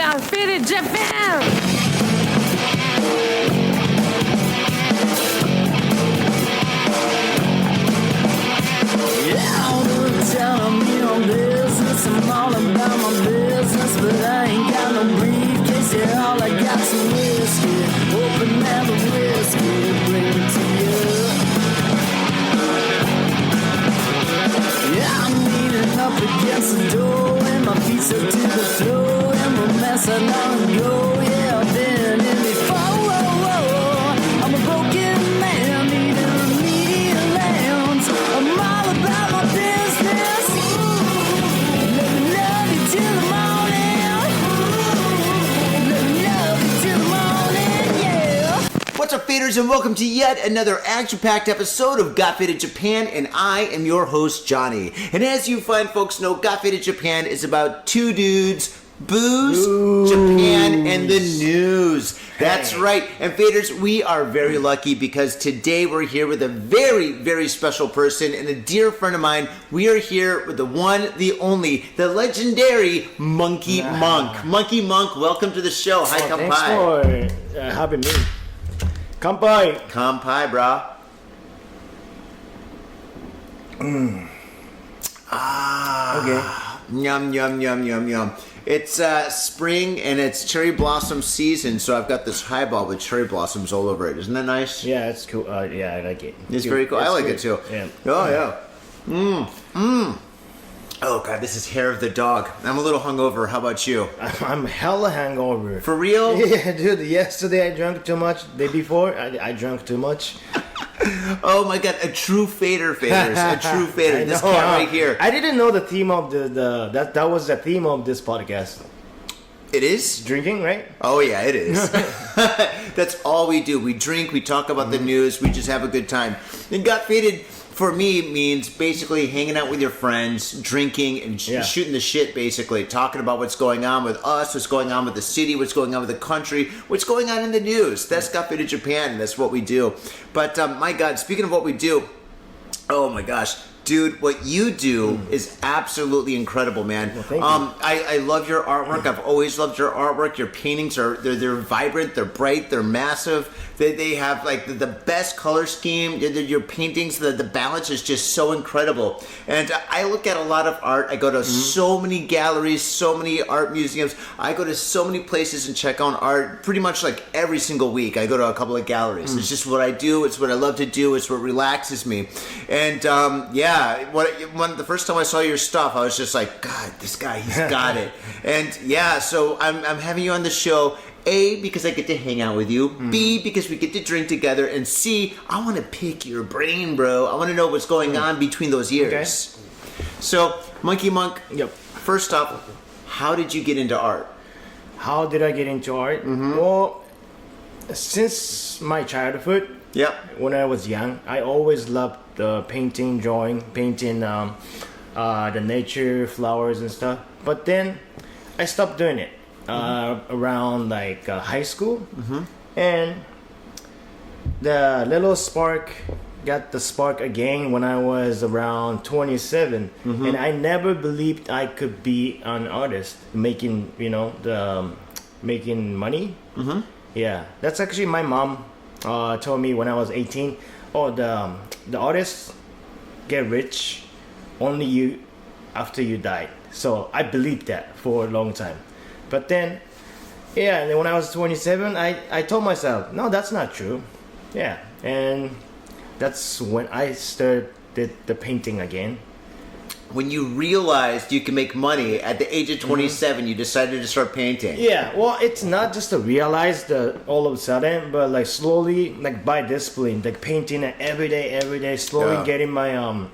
Graffiti Japan! Yeah, all the time me on business. I'm all about my business, but I ain't got no briefcase. Yeah, all I got's some whiskey. Open that whiskey, bring it to you. Yeah, I'm leaning up against the door, and my feet stuck to the floor, and we're messing on and go. Yeah, I've been in before. I'm a broken man, needing remedial lands. I'm all about my business. Let me love you till the morning. Let me love you till the morning, yeah. What's up, faders, and welcome to yet another action-packed episode of Got Faded Japan, and I am your host, Johnny. And as you fine folks know, Got Faded Japan is about two dudes, booze, Japan, and the news. That's right. And faders, we are very lucky because today we're here with a very, very special person and a dear friend of mine. We are here with the one, the only, the legendary Monkey Monk. Monkey Monk, welcome to the show. Hi, Kampai. Thanks for having me. Kampai. Kampai, brah. Okay. Yum, yum, yum, yum, yum. It's spring and it's cherry blossom season, so I've got this highball with cherry blossoms all over it. Isn't that nice? Yeah, it's cool. Yeah, I like it. It's very cool. I like it too. Yeah. Oh, yeah. Oh, God, this is hair of the dog. I'm a little hungover. How about you? I'm hella hangover. For real? Yeah, dude. Yesterday I drank too much. The day before I drank too much. Oh, my God. A true fader, faders. A true fader. This cat right here. I didn't know the theme of that was the theme of this podcast. It is? Drinking, right? Oh, yeah, it is. That's all we do. We drink, we talk about the news, we just have a good time. And Got Faded, for me, means basically hanging out with your friends, drinking, and shooting the shit, basically. Talking about what's going on with us, what's going on with the city, what's going on with the country, what's going on in the news. That's Got Faded Japan, and that's what we do. But, my God, speaking of what we do, oh, my gosh. Dude, what you do is absolutely incredible, man. Well, thank you. I love your artwork. I've always loved your artwork. Your paintings they're vibrant, they're bright, they're massive. They have like the best color scheme. Your paintings, the balance is just so incredible. And I look at a lot of art. I go to so many galleries, so many art museums. I go to so many places and check on art pretty much like every single week. I go to a couple of galleries. It's just what I do. It's what I love to do. It's what relaxes me. And when the first time I saw your stuff, I was just like, God, this guy, he's got it. And yeah, so I'm having you on the show. A, because I get to hang out with you. B, because we get to drink together. And C, I want to pick your brain, bro. I want to know what's going on between those ears. Okay. So, Monkey Monk, first off, how did you get into art? How did I get into art? Well, since my childhood, when I was young, I always loved painting, drawing, painting the nature, flowers and stuff. But then I stopped doing it around like high school, and the little spark got the spark again when I was around 27, and I never believed I could be an artist making making money. Yeah, that's actually my mom told me when I was 18. Oh, the artists get rich only you after you died. So I believed that for a long time. But then, and then when I was 27, I told myself, no, that's not true. Yeah, and that's when I started the painting again. When you realized you can make money at the age of 27, you decided to start painting. Yeah, well, it's not just to realize that all of a sudden, but like slowly, like by discipline, like painting every day, slowly getting my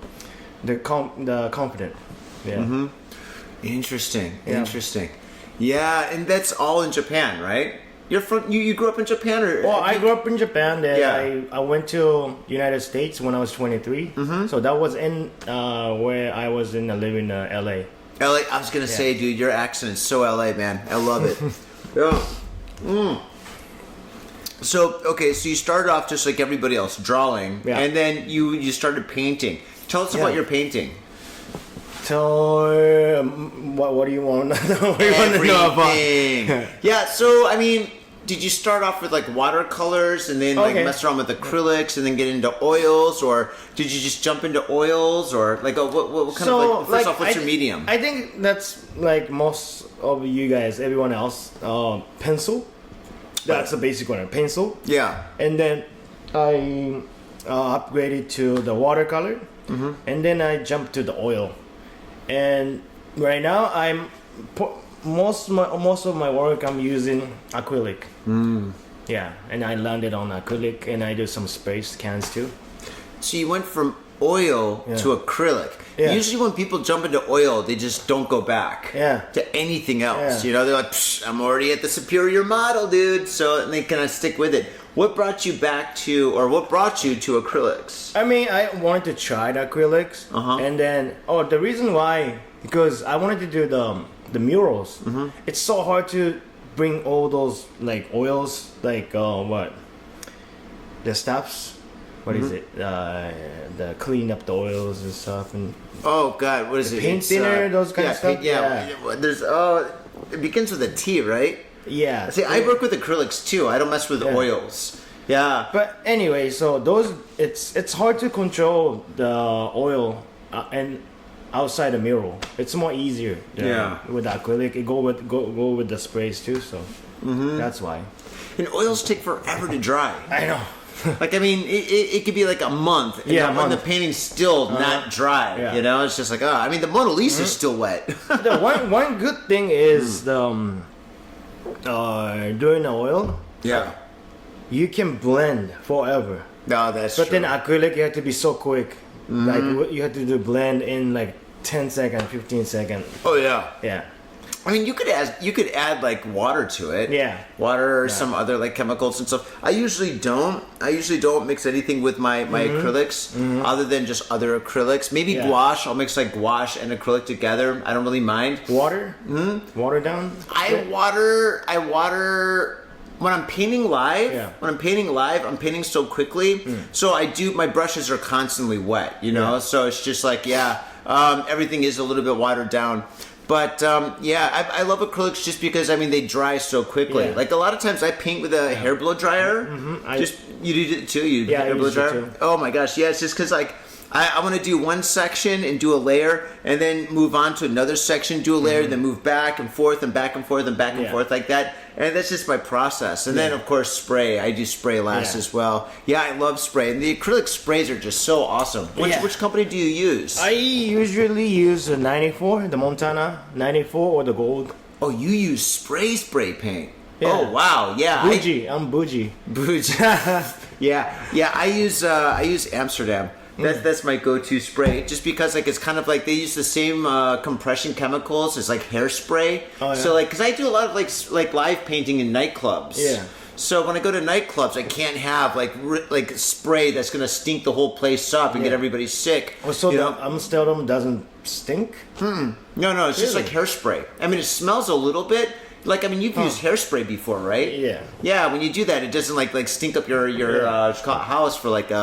the confidence. Yeah. Interesting. Yeah, and that's all in Japan, right? You're from you grew up in Japan, or? Well, I grew up in Japan. Then I went to United States when I was 23. So that was in where I was living in LA. LA. I was gonna say, dude, your accent is so LA, man. I love it. So okay, so you started off just like everybody else, drawing, and then you started painting. Tell us about your painting. So, what do you want? What do you want to know about? Everything. Yeah. So I mean, did you start off with like watercolors and then like mess around with acrylics and then get into oils, or did you just jump into oils, or like what kind of like first off, what's your medium? I think that's like most of you guys, everyone else, pencil. That's the basic one, pencil. Yeah. And then I upgraded to the watercolor, and then I jumped to the oil. And right now most of my work I'm using acrylic. Yeah, and I landed on acrylic, and I do some spray cans too. So you went from oil to acrylic. Yeah. Usually when people jump into oil, they just don't go back to anything else. Yeah. You know, they're like, I'm already at the superior model, dude. So and they kind of stick with it. What brought you back to, or what brought you to acrylics? I mean, I wanted to try the acrylics, and then the reason why, because I wanted to do the murals. It's so hard to bring all those like oils, like the stuffs. What is it? The clean up the oils and stuff, and Oh God, what is it? paint thinner, those kind of stuff. There's it begins with a T, right? Yeah. See, I work with acrylics too. I don't mess with oils. Yeah. But anyway, so those it's hard to control the oil and outside the mural. It's more easier. With the acrylic, it go with the sprays too. So that's why. And oils take forever to dry. I know. Like, I mean, it could be like a month. And when the painting's still not dry, yeah. you know, it's just like, I mean, the Mona Lisa's still wet. The one good thing is doing the oil. Yeah. You can blend forever. No, that's But true. then acrylic, you have to be so quick. Like you have to do blend in like 10 seconds, 15 seconds. Oh yeah. Yeah. I mean, you could add like water to it. Yeah. Water or some other like chemicals and stuff. I usually don't mix anything with my acrylics other than just other acrylics. Maybe gouache. I'll mix like gouache and acrylic together. I don't really mind. Water? Water down? I water when I'm painting live. Yeah. When I'm painting live, I'm painting so quickly. So my brushes are constantly wet, you know? Yeah. So it's just like, everything is a little bit watered down. But I love acrylics just because, I mean, they dry so quickly. Yeah. Like a lot of times I paint with a hair blow dryer. You did it too? Hair blow use it dryer? too. Oh my gosh, yeah, it's just because like I want to do one section and do a layer and then move on to another section, do a layer, then move back and forth and back and forth and back and forth like that. And that's just my process. And then, of course, spray. I do spray last as well. Yeah, I love spray. And the acrylic sprays are just so awesome. Which company do you use? I usually use the 94, the Montana 94 or the gold. Oh, you use spray paint. Yeah. Oh, wow. Yeah. I'm bougie. Bougie. Yeah. I use Amsterdam. That's my go-to spray, just because like it's kind of like they use the same compression chemicals as like hairspray. Oh, yeah. So like, because I do a lot of like live painting in nightclubs. Yeah. So when I go to nightclubs, I can't have like spray that's gonna stink the whole place up and get everybody sick. Oh, so you the know? Amsterdam doesn't stink? No, it's just like hairspray. I mean, it smells a little bit. Like, I mean, you've used hairspray before, right? Yeah. Yeah, when you do that, it doesn't like stink up your house for like 2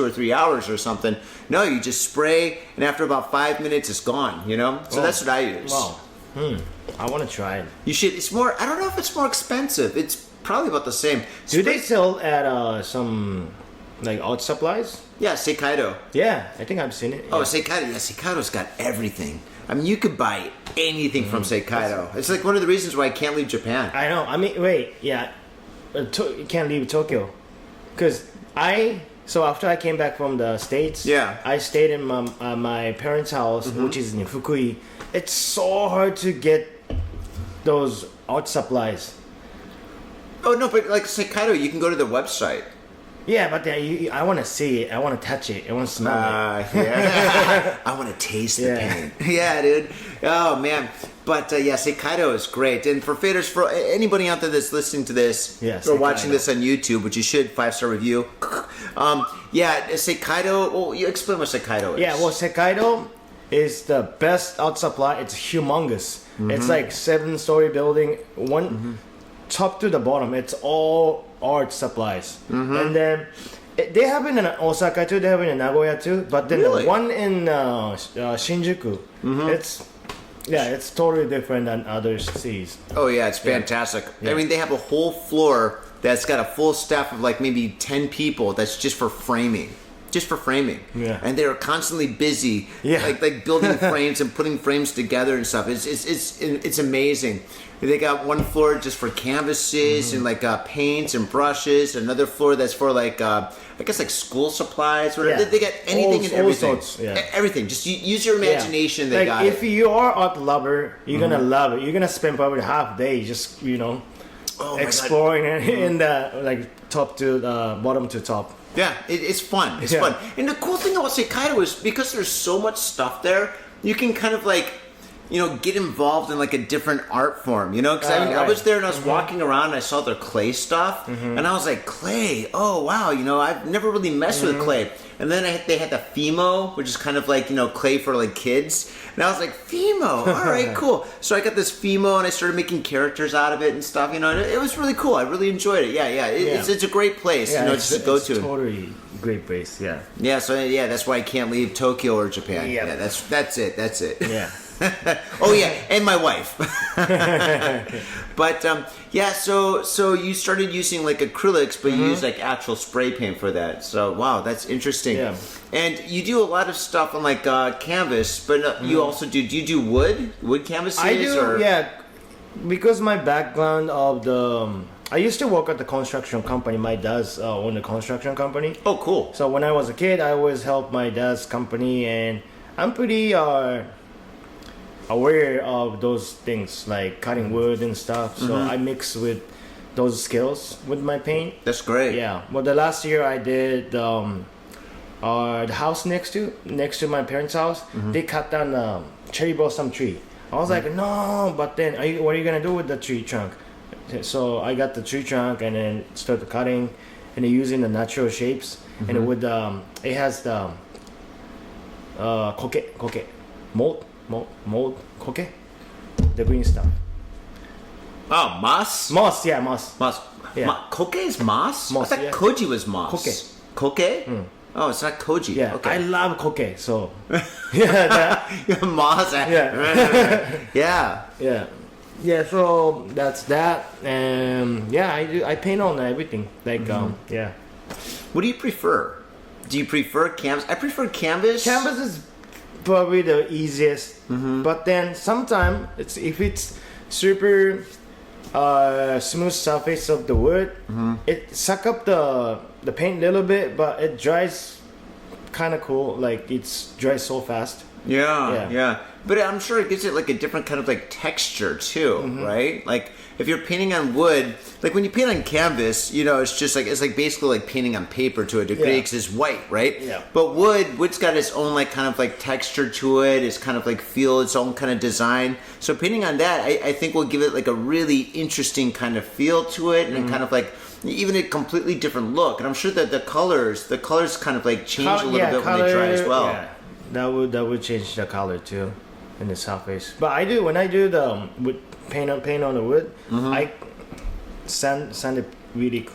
or 3 hours or something. No, you just spray, and after about 5 minutes, it's gone. You know, so that's what I use. Wow. I want to try it. You should. It's more. I don't know if it's more expensive. It's probably about the same. Do they sell at some like art supplies? Yeah, Seikaido. Yeah, I think I've seen it. Oh, Yeah. Seikaido. Yeah, Seikaido's got everything. I mean, you could buy anything from Seikaido. It's like one of the reasons why I can't leave Japan. I know. I mean, wait. Yeah, you can't leave Tokyo, because So after I came back from the States, I stayed in my parents' house, which is in Fukui. It's so hard to get those art supplies. Oh no, but like Seikaido, you can go to their website. Yeah, but I want to see it. I want to touch it. I want to smell it. Yeah. I want to taste the paint. Yeah, dude. Oh man. But Seikaido is great. And for faders, for anybody out there that's listening to this or watching this on YouTube, which you should, 5-star review. Seikaido. Well, you explain what Seikaido is. Yeah, well, Seikaido is the best art supply. It's humongous. It's like 7-story building, one top to the bottom. It's all art supplies, and then They have it in Osaka too. They have it in Nagoya too. But then Really? the one in Shinjuku, it's totally different than other cities. Oh yeah, it's fantastic. Yeah. I mean, they have a whole floor that's got a full staff of like maybe 10 people. That's just for framing. Just for framing. Yeah. And they're constantly busy, like building frames and putting frames together and stuff. It's amazing. They got one floor just for canvases and like paints and brushes. Another floor that's for like I guess like school supplies. Or they got anything and everything. All sorts, yeah. Everything. Just use your imagination. They like got if it. you are art lover, you're gonna love it. You're gonna spend probably half day just exploring in the like top to bottom to top. Yeah, it's fun. It's fun. And the cool thing about Seikaido is because there's so much stuff there, you can kind of like, get involved in like a different art form, Because I was there and I was walking around and I saw their clay stuff, and I was like, clay? Oh, wow, I've never really messed with clay. And then they had the Fimo, which is kind of like, clay for like kids. And I was like, Fimo, all right, cool. So I got this Fimo and I started making characters out of it and stuff, and it was really cool. I really enjoyed it. It's a great place, just to go to. It's totally great place, yeah. Yeah, so that's why I can't leave Tokyo or Japan. Yeah. That's it. Yeah. Oh yeah, and my wife. But so you started using like acrylics, but you use like actual spray paint for that. So wow, that's interesting. Yeah. And you do a lot of stuff on like canvas, but you also do you do wood canvases? I do, or? yeah. Because my background of the I used to work at the construction company. My dad's owned a construction company. Oh, cool. So when I was a kid, I always helped my dad's company, and I'm pretty aware of those things like cutting wood and stuff. So I mix with those skills with my paint. That's great. Yeah. Well, the last year I did the house next to my parents' house. They cut down a cherry blossom tree. I was like, no, but then what are you gonna do with the tree trunk? So I got the tree trunk and then started cutting, and then using the natural shapes. And with it has the koke mold koke, the green stuff. Oh, moss. Moss, yeah, moss. Yeah. Koke is moss. Moss, I thought yeah. koji was moss. Koke. Oh, it's not koji. Yeah, Okay. I love koke. So yeah, moss. yeah. So that's that, and I paint on everything. Like yeah. What do you prefer? Do you prefer canvas? I prefer canvas. Canvas is probably the easiest, but then sometimes if it's super smooth surface of the wood, it suck up the paint a little bit, but it dries kind of cool. Like it's dries so fast. Yeah. But I'm sure it gives it like a different kind of like texture too, right? Like if you're painting on wood, like when you paint on canvas, it's just like it's like basically like painting on paper to a degree because it's white, right? Yeah. But wood's got its own like kind of like texture to it. It's kind of like feel its own kind of design. So painting on that, I think will give it like a really interesting kind of feel to it, and kind of like even a completely different look. And I'm sure that the colors kind of like change a little bit when they dry as well. Yeah. That would change the color too, in the surface. But when I do the wood paint on the wood, I sand it really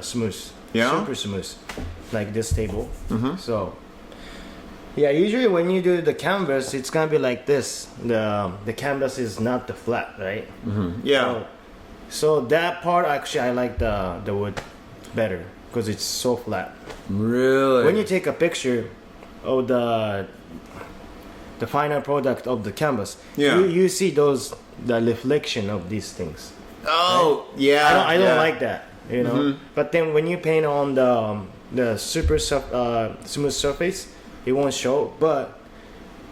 smooth, super smooth, like this table. So yeah, usually when you do the canvas, it's gonna be like this. The canvas is not the flat, right? Yeah. So that part actually I like the wood better because it's so flat. Really? When you take a picture of the final product of the canvas, you see the reflection of these things. Oh, right? Yeah. I don't like that, But then when you paint on the super smooth surface, it won't show, but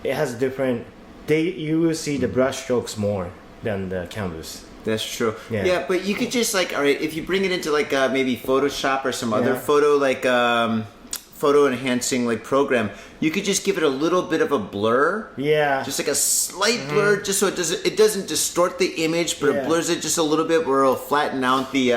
it has different. You will see the brush strokes more than the canvas. That's true. Yeah. But you could just like, all right, if you bring it into like maybe Photoshop or some other photo enhancing like program, you could just give it a little bit of a blur. Yeah. Just like a slight blur, just so it doesn't distort the image, but it blurs it just a little bit where it'll flatten out the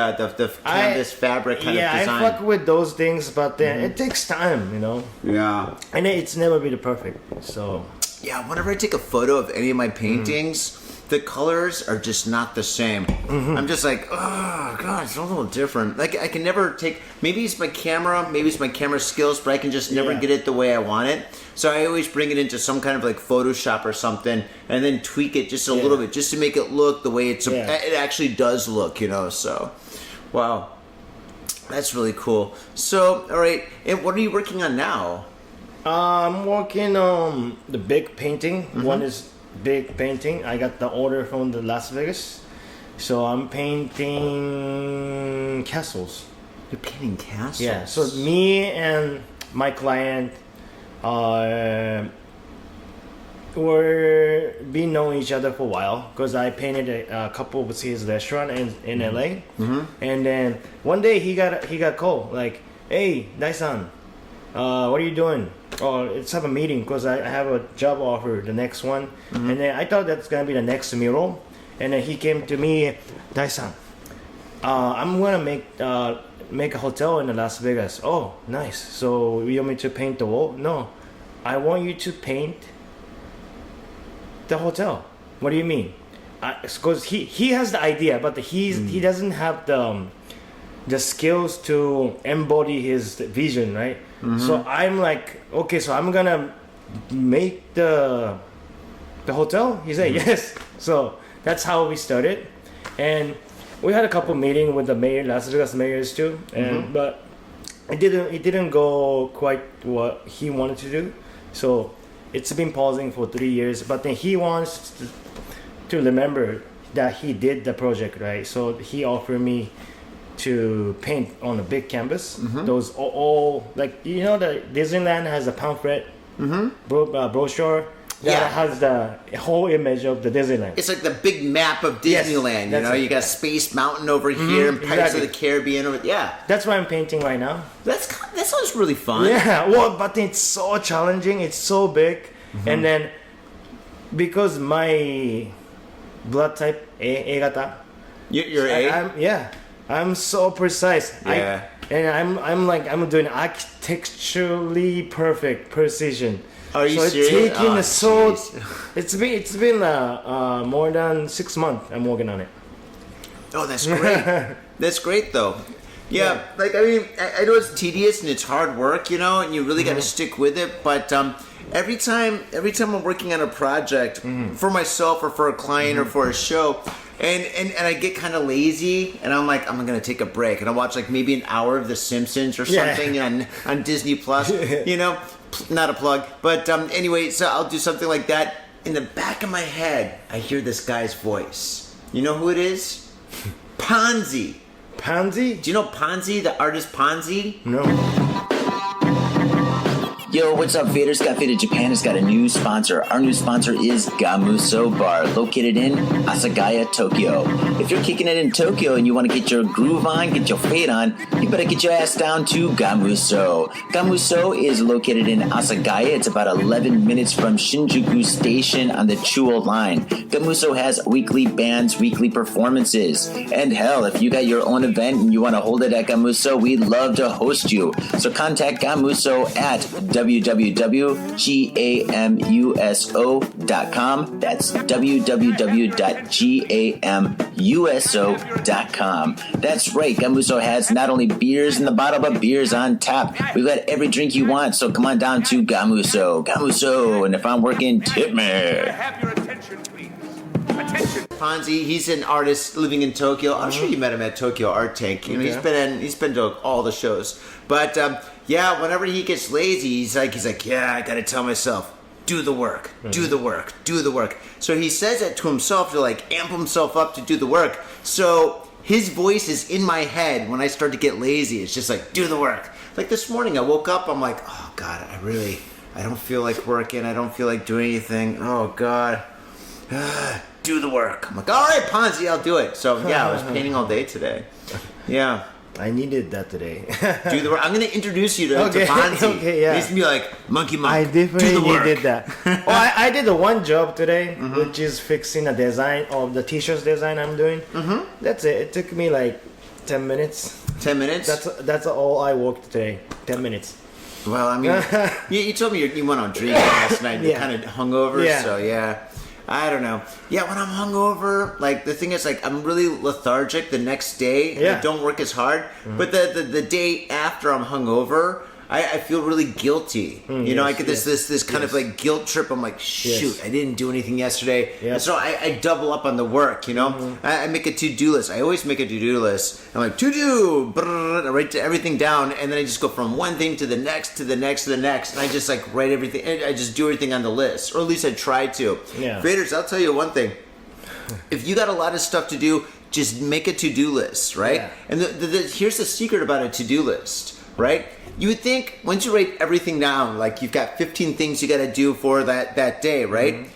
canvas fabric kind of design. I fuck with those things, but then it takes time, Yeah. And it's never been perfect. So yeah, whenever I take a photo of any of my paintings, the colors are just not the same. I'm just like, oh god, it's a little different. Like I can never take. Maybe it's my camera, maybe it's my camera skills, but I can just never get it the way I want it. So I always bring it into some kind of like Photoshop or something, and then tweak it just a little bit, just to make it look the way it actually does look. So, wow, that's really cool. So, all right, and what are you working on now? I'm working on the big painting. One is big painting. I got the order from the Las Vegas, so I'm painting castles. You're painting castles? Yeah. So me and my client were been knowing each other for a while because I painted a couple of his restaurant in LA, and then one day he got a call like, "Hey, Dai-san, what are you doing?" Oh, let's have a meeting because I have a job offer, the next one. And then I thought that's gonna be the next mural. And then he came to me, Dai-san, I'm gonna make a hotel in Las Vegas. Oh, nice. So you want me to paint the wall? No, I want you to paint the hotel. What do you mean? Because he has the idea, but he doesn't have the skills to embody his vision, right? So I'm like, okay, so I'm gonna make the hotel. He said yes. So that's how we started, and we had a couple meetings with the mayor, Las Vegas mayors too, and but it didn't go quite what he wanted to do. So it's been pausing for 3 years, but then he wants to remember that he did the project, right? So he offered me to paint on a big canvas. Those all like the Disneyland has a pamphlet brochure that has the whole image of the Disneyland. It's like the big map of Disneyland. You got Space Mountain over here and Pirates of the Caribbean over. Yeah, that's what I'm painting right now. That sounds really fun. Yeah, well, but it's so challenging. It's so big, and then because my blood type A gata. You're A. I'm so precise. Yeah. I'm doing architecturally perfect precision. Are you so serious? It's been more than 6 months I'm working on it. Oh, that's great. That's great though. Yeah, like I mean, I know it's tedious and it's hard work, and you really got to stick with it. But every time I'm working on a project for myself or for a client or for a show. And I get kind of lazy, and I'm like, I'm gonna take a break, and I watch like maybe an hour of The Simpsons or something on Disney Plus. Not a plug, but anyway, so I'll do something like that. In the back of my head, I hear this guy's voice. You know who it is? Ponzi. Ponzi? Do you know Ponzi, the artist Ponzi? No. Yo, what's up, Faders? Got Faded Japan has got a new sponsor. Our new sponsor is Gamuso Bar, located in Asagaya, Tokyo. If you're kicking it in Tokyo and you want to get your groove on, get your fade on, you better get your ass down to Gamuso. Gamuso is located in Asagaya. It's about 11 minutes from Shinjuku Station on the Chuo line. Gamuso has weekly bands, weekly performances. And hell, if you got your own event and you want to hold it at Gamuso, we'd love to host you. So contact Gamuso at www.gamuso.com. That's www.gamuso.com. That's right, Gamuso has not only beers in the bottle, but beers on tap. We've got every drink you want, so come on down to Gamuso. Gamuso, and if I'm working, tip me. Have your attention, please. Attention. Ponzi, he's an artist living in Tokyo. I'm sure you met him at Tokyo Art Tank. He's been to all the shows. But whenever he gets lazy, he's like, yeah, I gotta tell myself, do the work, do the work, do the work. So he says it to himself to like amp himself up to do the work. So his voice is in my head when I start to get lazy. It's just like, do the work. Like this morning, I woke up, I'm like, oh God, I don't feel like working. I don't feel like doing anything. Oh God. Do the work. I'm like, all right, Ponzi, I'll do it. So yeah, I was painting all day today. Yeah. I needed that today. Do the work. I'm going to introduce you to Ponzi. Okay, yeah. He's going to be like, Monkey Monk, I definitely do the work. needed that. I did the one job today, which is fixing a design of the t-shirts design I'm doing. That's it. It took me like 10 minutes. 10 minutes? That's all I worked today. 10 minutes. Well, I mean, you told me you went on drinking last night. You're kind of hungover, so yeah. I don't know. Yeah, when I'm hungover, like the thing is, like I'm really lethargic the next day. Yeah. I don't work as hard. But the day after I'm hungover, I feel really guilty. You know, I get this kind of like guilt trip. I'm like, shoot, I didn't do anything yesterday. And so I double up on the work, you know. I make a to-do list. I always make a to-do list. I'm like, to-do, I write everything down, and then I just go from one thing to the next, to the next, to the next, and I just like write everything. I just do everything on the list, or at least I try to. Yeah. Faders, I'll tell you one thing. If you got a lot of stuff to do, just make a to-do list, right? Yeah. And here's the secret about a to-do list, right? You would think once you write everything down, like you've got 15 things you got to do for that day, right?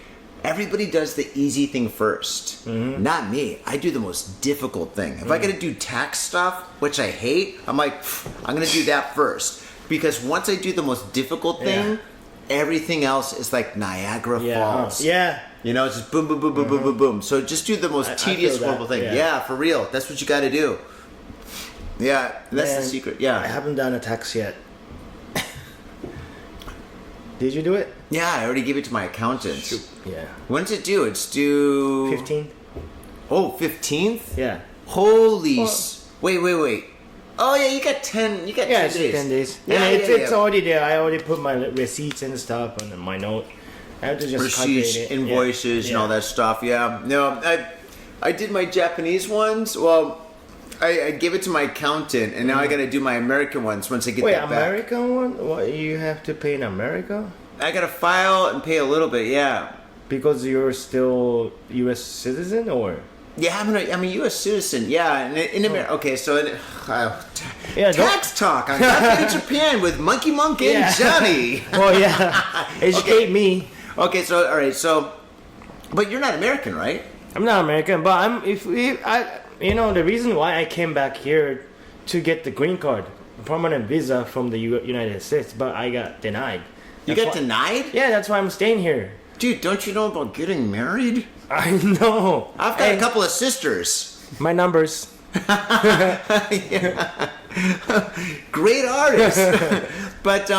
Everybody does the easy thing first. Not me. I do the most difficult thing. If I got to do tax stuff, which I hate, I'm like, I'm going to do that first. Because once I do the most difficult thing, everything else is like Niagara Falls. Yeah. You know, it's just boom, boom, boom, boom, boom, boom, boom. So just do the most tedious, horrible thing. Yeah, for real. That's what you got to do. Yeah, that's the secret. Yeah. I haven't done a tax yet. Did you do it? Yeah, I already gave it to my accountant. Yeah. When's it due? It's due... 15th? Oh, 15th? Yeah. Holy... Wait. Oh, yeah, you got 10 Yeah, 10 it's days. 10 days. Yeah, And it's yeah. already there. I already put my receipts and stuff on my note. I have to just Receipts, calculate it. invoices, and all that stuff. Yeah. No, I did my Japanese ones. Well, I gave it to my accountant, and now I got to do my American ones once I get that back. Wait, American one? What, you have to pay in America? I got to file and pay a little bit, yeah. Because you're still U.S. citizen, or? Yeah, I'm a U.S. citizen. Yeah, in America. Okay, so Yeah, tax talk on Cafe Japan with Monkey Monk and Johnny. Oh yeah, educate me. Okay, so all right, so, but you're not American, right? I'm not American, but I'm. If I, you know, the reason why I came back here to get the green card, permanent visa from the United States, but I got denied. You got denied? Yeah, that's why I'm staying here. Dude, don't you know about getting married? I know. I've got a couple of sisters. My numbers. Great artist. But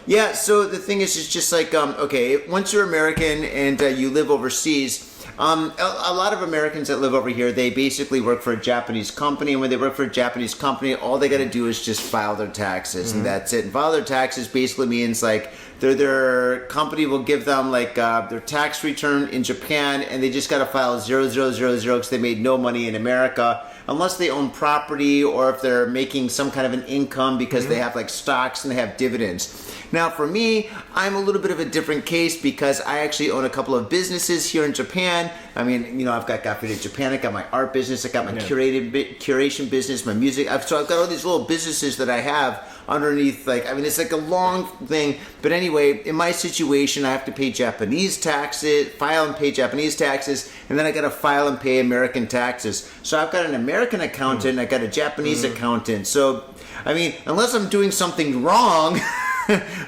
yeah, so the thing is, it's just like okay, once you're American and you live overseas, a lot of Americans that live over here, they basically work for a Japanese company, and when they work for a Japanese company, all they got to do is just file their taxes, and that's it. And file their taxes basically means like their company will give them like their tax return in Japan, and they just got to file 0000 because they made no money in America, unless they own property or if they're making some kind of an income because they have like stocks and they have dividends. Now for me, I'm a little bit of a different case because I actually own a couple of businesses here in Japan. I mean, you know, I've got Cafe Japan, I got my art business, I got my curation business, my music. So I've got all these little businesses that I have underneath, like, I mean, it's like a long thing. But anyway, in my situation, I have to pay Japanese taxes, file and pay Japanese taxes, and then I got to file and pay American taxes. So I've got an American accountant, I got a Japanese accountant. So, I mean, unless I'm doing something wrong,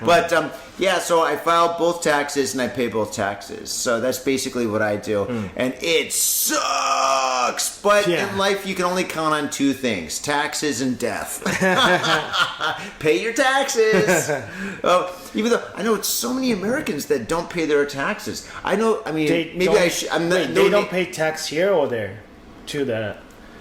but yeah, so I file both taxes and I pay both taxes. So that's basically what I do. And it sucks. But in life, you can only count on two things: taxes and death. Pay your taxes. Even though I know it's so many Americans that don't pay their taxes. I know, I mean, maybe I should. They don't pay tax here or there to the...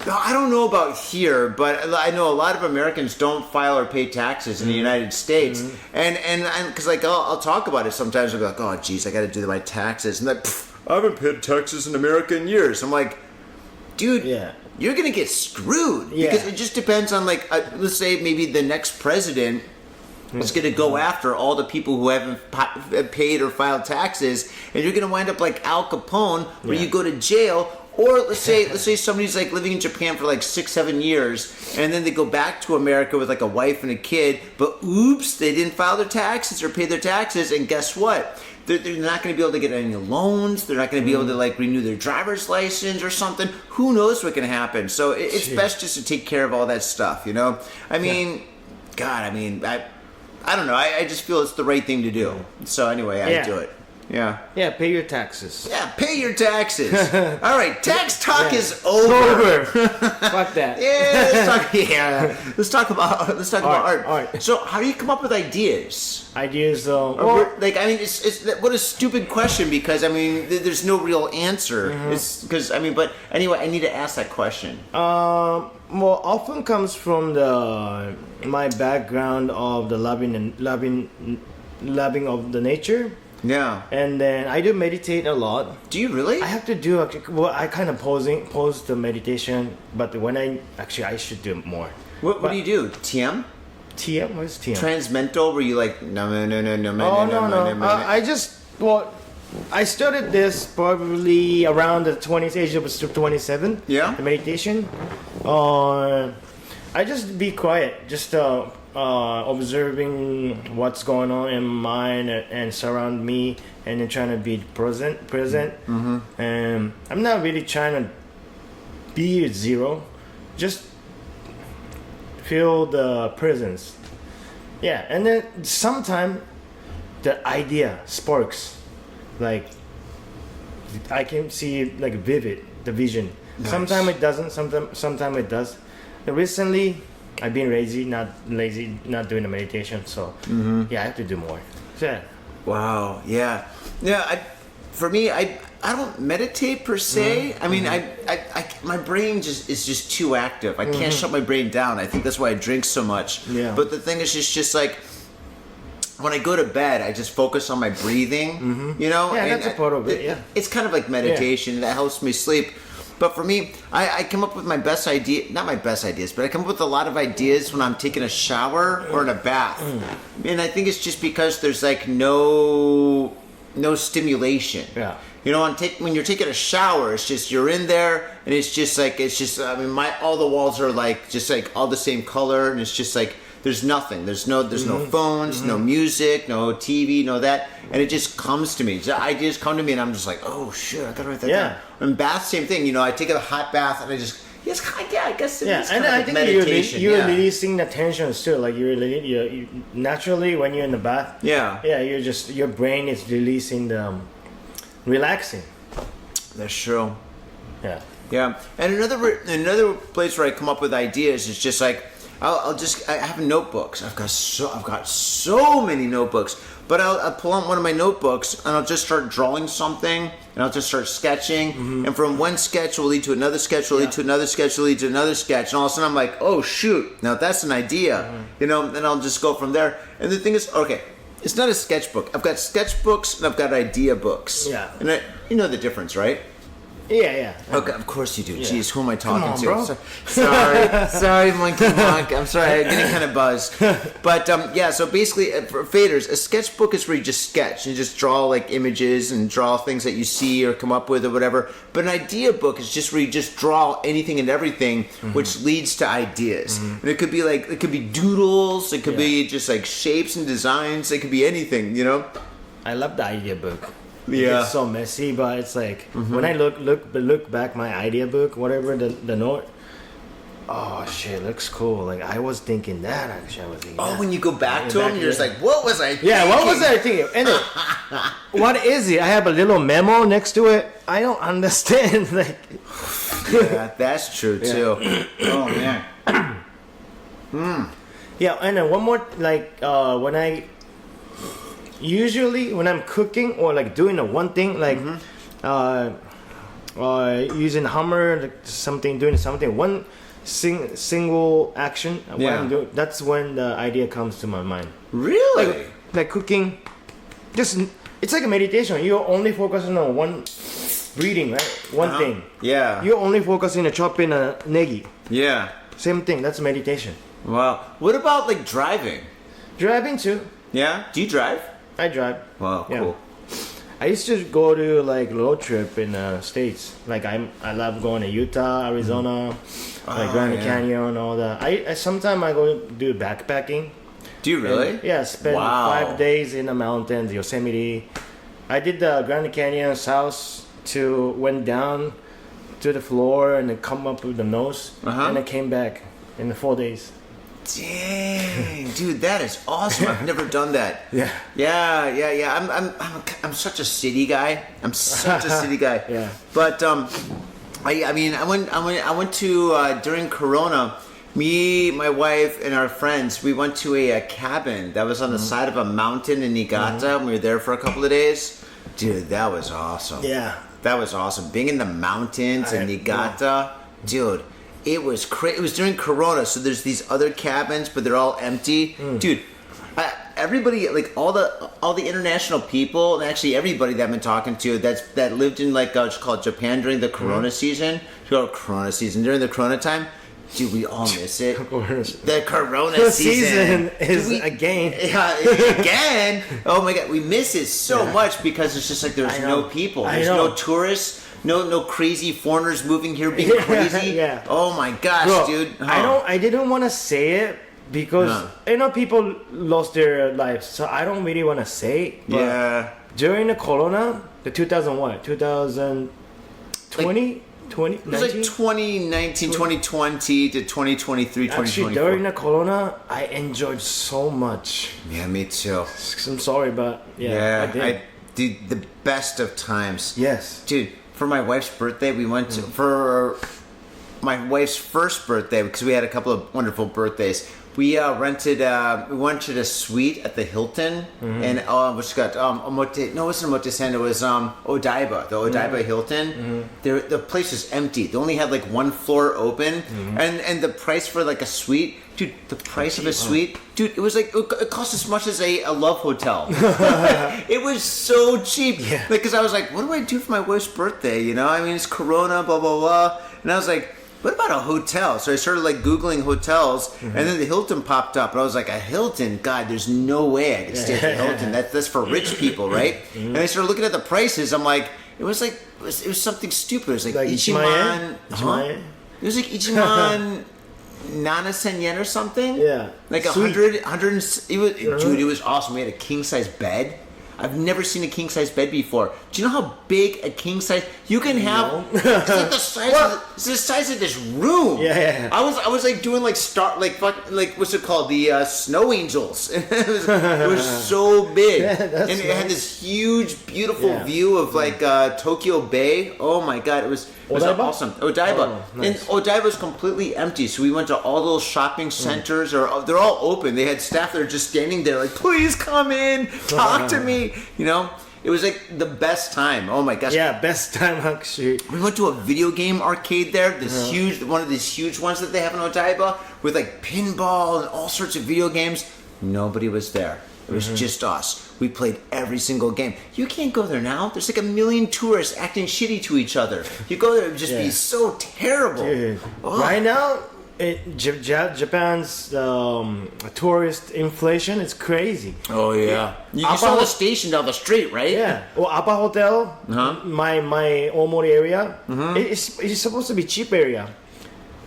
I don't know about here, but I know a lot of Americans don't file or pay taxes in the United States, and because like I'll talk about it sometimes. I'll be like, oh, geez, I got to do my taxes, and like, I haven't paid taxes in America in years. I'm like, dude, you're gonna get screwed because it just depends on like, let's say maybe the next president is going to go after all the people who haven't paid or filed taxes, and you're going to wind up like Al Capone, where you go to jail. Or let's say somebody's like living in Japan for like 6-7 years, and then they go back to America with like a wife and a kid, but oops, they didn't file their taxes or pay their taxes, and guess what? They're not going to be able to get any loans. They're not going to be able to like renew their driver's license or something. Who knows what can happen? So it's best just to take care of all that stuff, you know? I mean, God, I mean, I don't know. I just feel it's the right thing to do. So anyway, I do it. Yeah. Yeah, pay your taxes. Yeah, pay your taxes. All right, tax talk is over. Fuck that. Let's talk about art. All right. So, how do you come up with ideas? Ideas, Like, I mean, it's what a stupid question, because I mean, there's no real answer. It's because I mean, but anyway, I need to ask that question. well, often comes from my background of the loving of the nature. Yeah. And then I do meditate a lot. Do you really? I have to do I kind of pose the meditation, but when I should do more. What do you do? TM? TM? What is TM? Transmental, where you like no. I started this probably around the age of 27. Yeah. The meditation. I just be quiet, just observing what's going on in mind and surround me, and then trying to be present. Mm-hmm. And I'm not really trying to be zero, just feel the presence. Yeah, and then sometimes the idea sparks, like I can see like vivid the vision. Nice. Sometimes it doesn't. Sometimes it does. Recently, I've been not doing the meditation. So yeah, I have to do more. Yeah. Wow. Yeah. Yeah. For me, I don't meditate per se. I mean, I my brain is just too active. I can't shut my brain down. I think that's why I drink so much. Yeah. But the thing is, just like when I go to bed, I just focus on my breathing. You know. Yeah, and that's a part of it. Yeah. It's kind of like meditation. That helps me sleep. But for me, I come up with my best idea, not my best ideas, but I come up with a lot of ideas when I'm taking a shower or in a bath. And I think it's just because there's like no stimulation. Yeah. You know, when you're taking a shower, it's just you're in there, and it's just I mean, all the walls are like just like all the same color, and it's just like there's nothing. There's no phones, no music, no TV, no that, and it just comes to me. The ideas come to me, and I'm just like, oh shit, I gotta write that down. And bath, same thing. You know, I take a hot bath, and I just I guess it is kind of like meditation. You're releasing the tension too. Like you naturally when you're in the bath. Yeah. Yeah, your brain is releasing the relaxing. That's true. Yeah. Yeah, and another place where I come up with ideas is just like I have notebooks. I've got so many notebooks, but I'll pull out one of my notebooks and I'll just start drawing something, and I'll just start sketching, and from one sketch will lead to another sketch, will lead to another sketch, will lead to another sketch, and all of a sudden I'm like, oh shoot, now that's an idea, you know, and I'll just go from there. And the thing is, okay, it's not a sketchbook. I've got sketchbooks and I've got idea books. Yeah. And you know the difference, right? Yeah. Okay, of course you do. Yeah. Jeez, who am I talking Come on, to? bro. Sorry, monkey monk. I'm sorry, I'm getting kind of buzzed. But yeah, so basically, for faders, a sketchbook is where you just sketch and just draw like images and draw things that you see or come up with or whatever. But an idea book is just where you just draw anything and everything, which leads to ideas. And it could be doodles, it could be just like shapes and designs, it could be anything, you know? I love the idea book. Yeah. It's so messy, but it's like when I look back my idea book, whatever the note. Oh shit, it looks cool. Like I was thinking that actually. When you go back to them, you're just like, what was I thinking? Yeah, what was I thinking? And then, what is it? I have a little memo next to it. I don't understand. Like, yeah, that's true too. Oh man. Yeah, and then one more like usually when I'm cooking or like doing one thing like using hammer doing something one single action when I'm doing, that's when the idea comes to my mind. Really? Like cooking, just it's like a meditation. You're only focusing on one breathing, right? One thing. Yeah. You're only focusing on chopping a negi. Yeah. Same thing. That's meditation. Wow. What about like driving? Driving too. Yeah. Do you drive? I drive. Wow, cool. I used to go to like road trip in the States. Like I love going to Utah, Arizona, like Grand Canyon, all that. I sometimes I go do backpacking. Do you really? And, spend 5 days in the mountains, Yosemite. I did the Grand Canyon south went down to the floor and then come up with the nose, and I came back in 4 days. Dang, dude, that is awesome. I've never done that. Yeah. Yeah. I'm such a city guy. Yeah. But I went to during Corona. Me, my wife, and our friends, we went to a cabin that was on the side of a mountain in Niigata. We were there for a couple of days. Dude, that was awesome. Yeah. That was awesome. Being in the mountains in Niigata, dude, it was crazy. It was during Corona, so there's these other cabins, but they're all empty. Dude, everybody, like all the international people, and actually everybody that I've been talking to that lived in like it's called Japan during the Corona season, during the Corona time. Dude, we all miss it. The Corona season is again. Yeah, again. Oh my God, we miss it so much because it's just like there's no people, there's no tourists, no crazy foreigners moving here being crazy. Yeah. Oh my gosh, Bro, dude. I didn't want to say it because people lost their lives, so I don't really want to say it. But during the Corona, the 2020. 2019? It was like 2019, 2020 to 2023, 2024. Actually, during the Corona, I enjoyed so much. Yeah, me too. I'm sorry, but I did. Dude, the best of times. Yes. Dude, for my wife's birthday, we went to, for my wife's first birthday, because we had a couple of wonderful birthdays. We rented a suite at the Hilton, and which got Omote. No, it wasn't Omote-sen. It was Odaiba, the Odaiba Hilton. The place was empty. They only had like one floor open, and the price for like a suite, dude. The price of a suite, dude. It was like it cost as much as a love hotel. It was so cheap. Yeah. Like, because I was like, what do I do for my wife's birthday? You know, I mean, it's Corona, blah blah blah, and I was like, what about a hotel? So I started like Googling hotels, and then the Hilton popped up. And I was like, a Hilton? God, there's no way I could stay at the Hilton. That's for rich people, right? And I started looking at the prices. I'm like, it was something stupid. It was like Ichiman. Ichiman? It was like Ichiman 9,000 yen or something. Yeah. Like 100. Dude, it was awesome. We had a king size bed. I've never seen a king size bed before. Do you know how big a king size you can have? It's like it's the size of this room. Yeah. I was like doing like what's it called? The snow angels. It was so big, and it had this huge, beautiful view of like Tokyo Bay. Oh my God, it was awesome. Odaiba. Oh, nice. And Odaiba was completely empty, so we went to all those shopping centers, or they're all open. They had staff that are just standing there like, please come in, talk to me. You know, it was like the best time. Oh my gosh. Yeah, best time actually. We went to a video game arcade there, one of these huge ones that they have in Odaiba, with like pinball and all sorts of video games. Nobody was there. It was just us. We played every single game. You can't go there now. There's like a million tourists acting shitty to each other. You go there, it would just be so terrible. Dude. Right now, Japan's tourist inflation is crazy. Oh yeah. You saw the station down the street, right? Yeah. Well, Appa Hotel, my Omori area, it's supposed to be cheap area.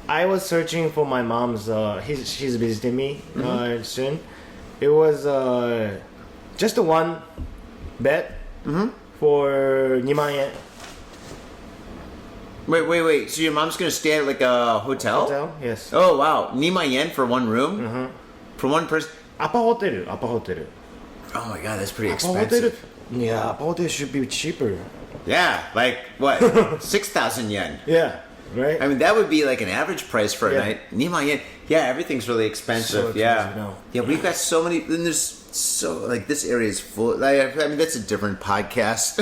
I was searching for my mom's. She's visiting me soon. It was just a one bed for 2万円. Wait. So your mom's gonna stay at like a hotel? Hotel, yes. Oh wow, 2万円 for one room? For one person? Appa Hotel. Oh my God, that's pretty Appa Hotel. expensive. Yeah, Appa Hotel should be cheaper. Yeah, like what? 6,000 yen. Yeah, right. I mean, that would be like an average price for a night. 2万円. Yeah, everything's really expensive. Yeah, we've got so many. And there's so like this area is full. Like, I mean, that's a different podcast.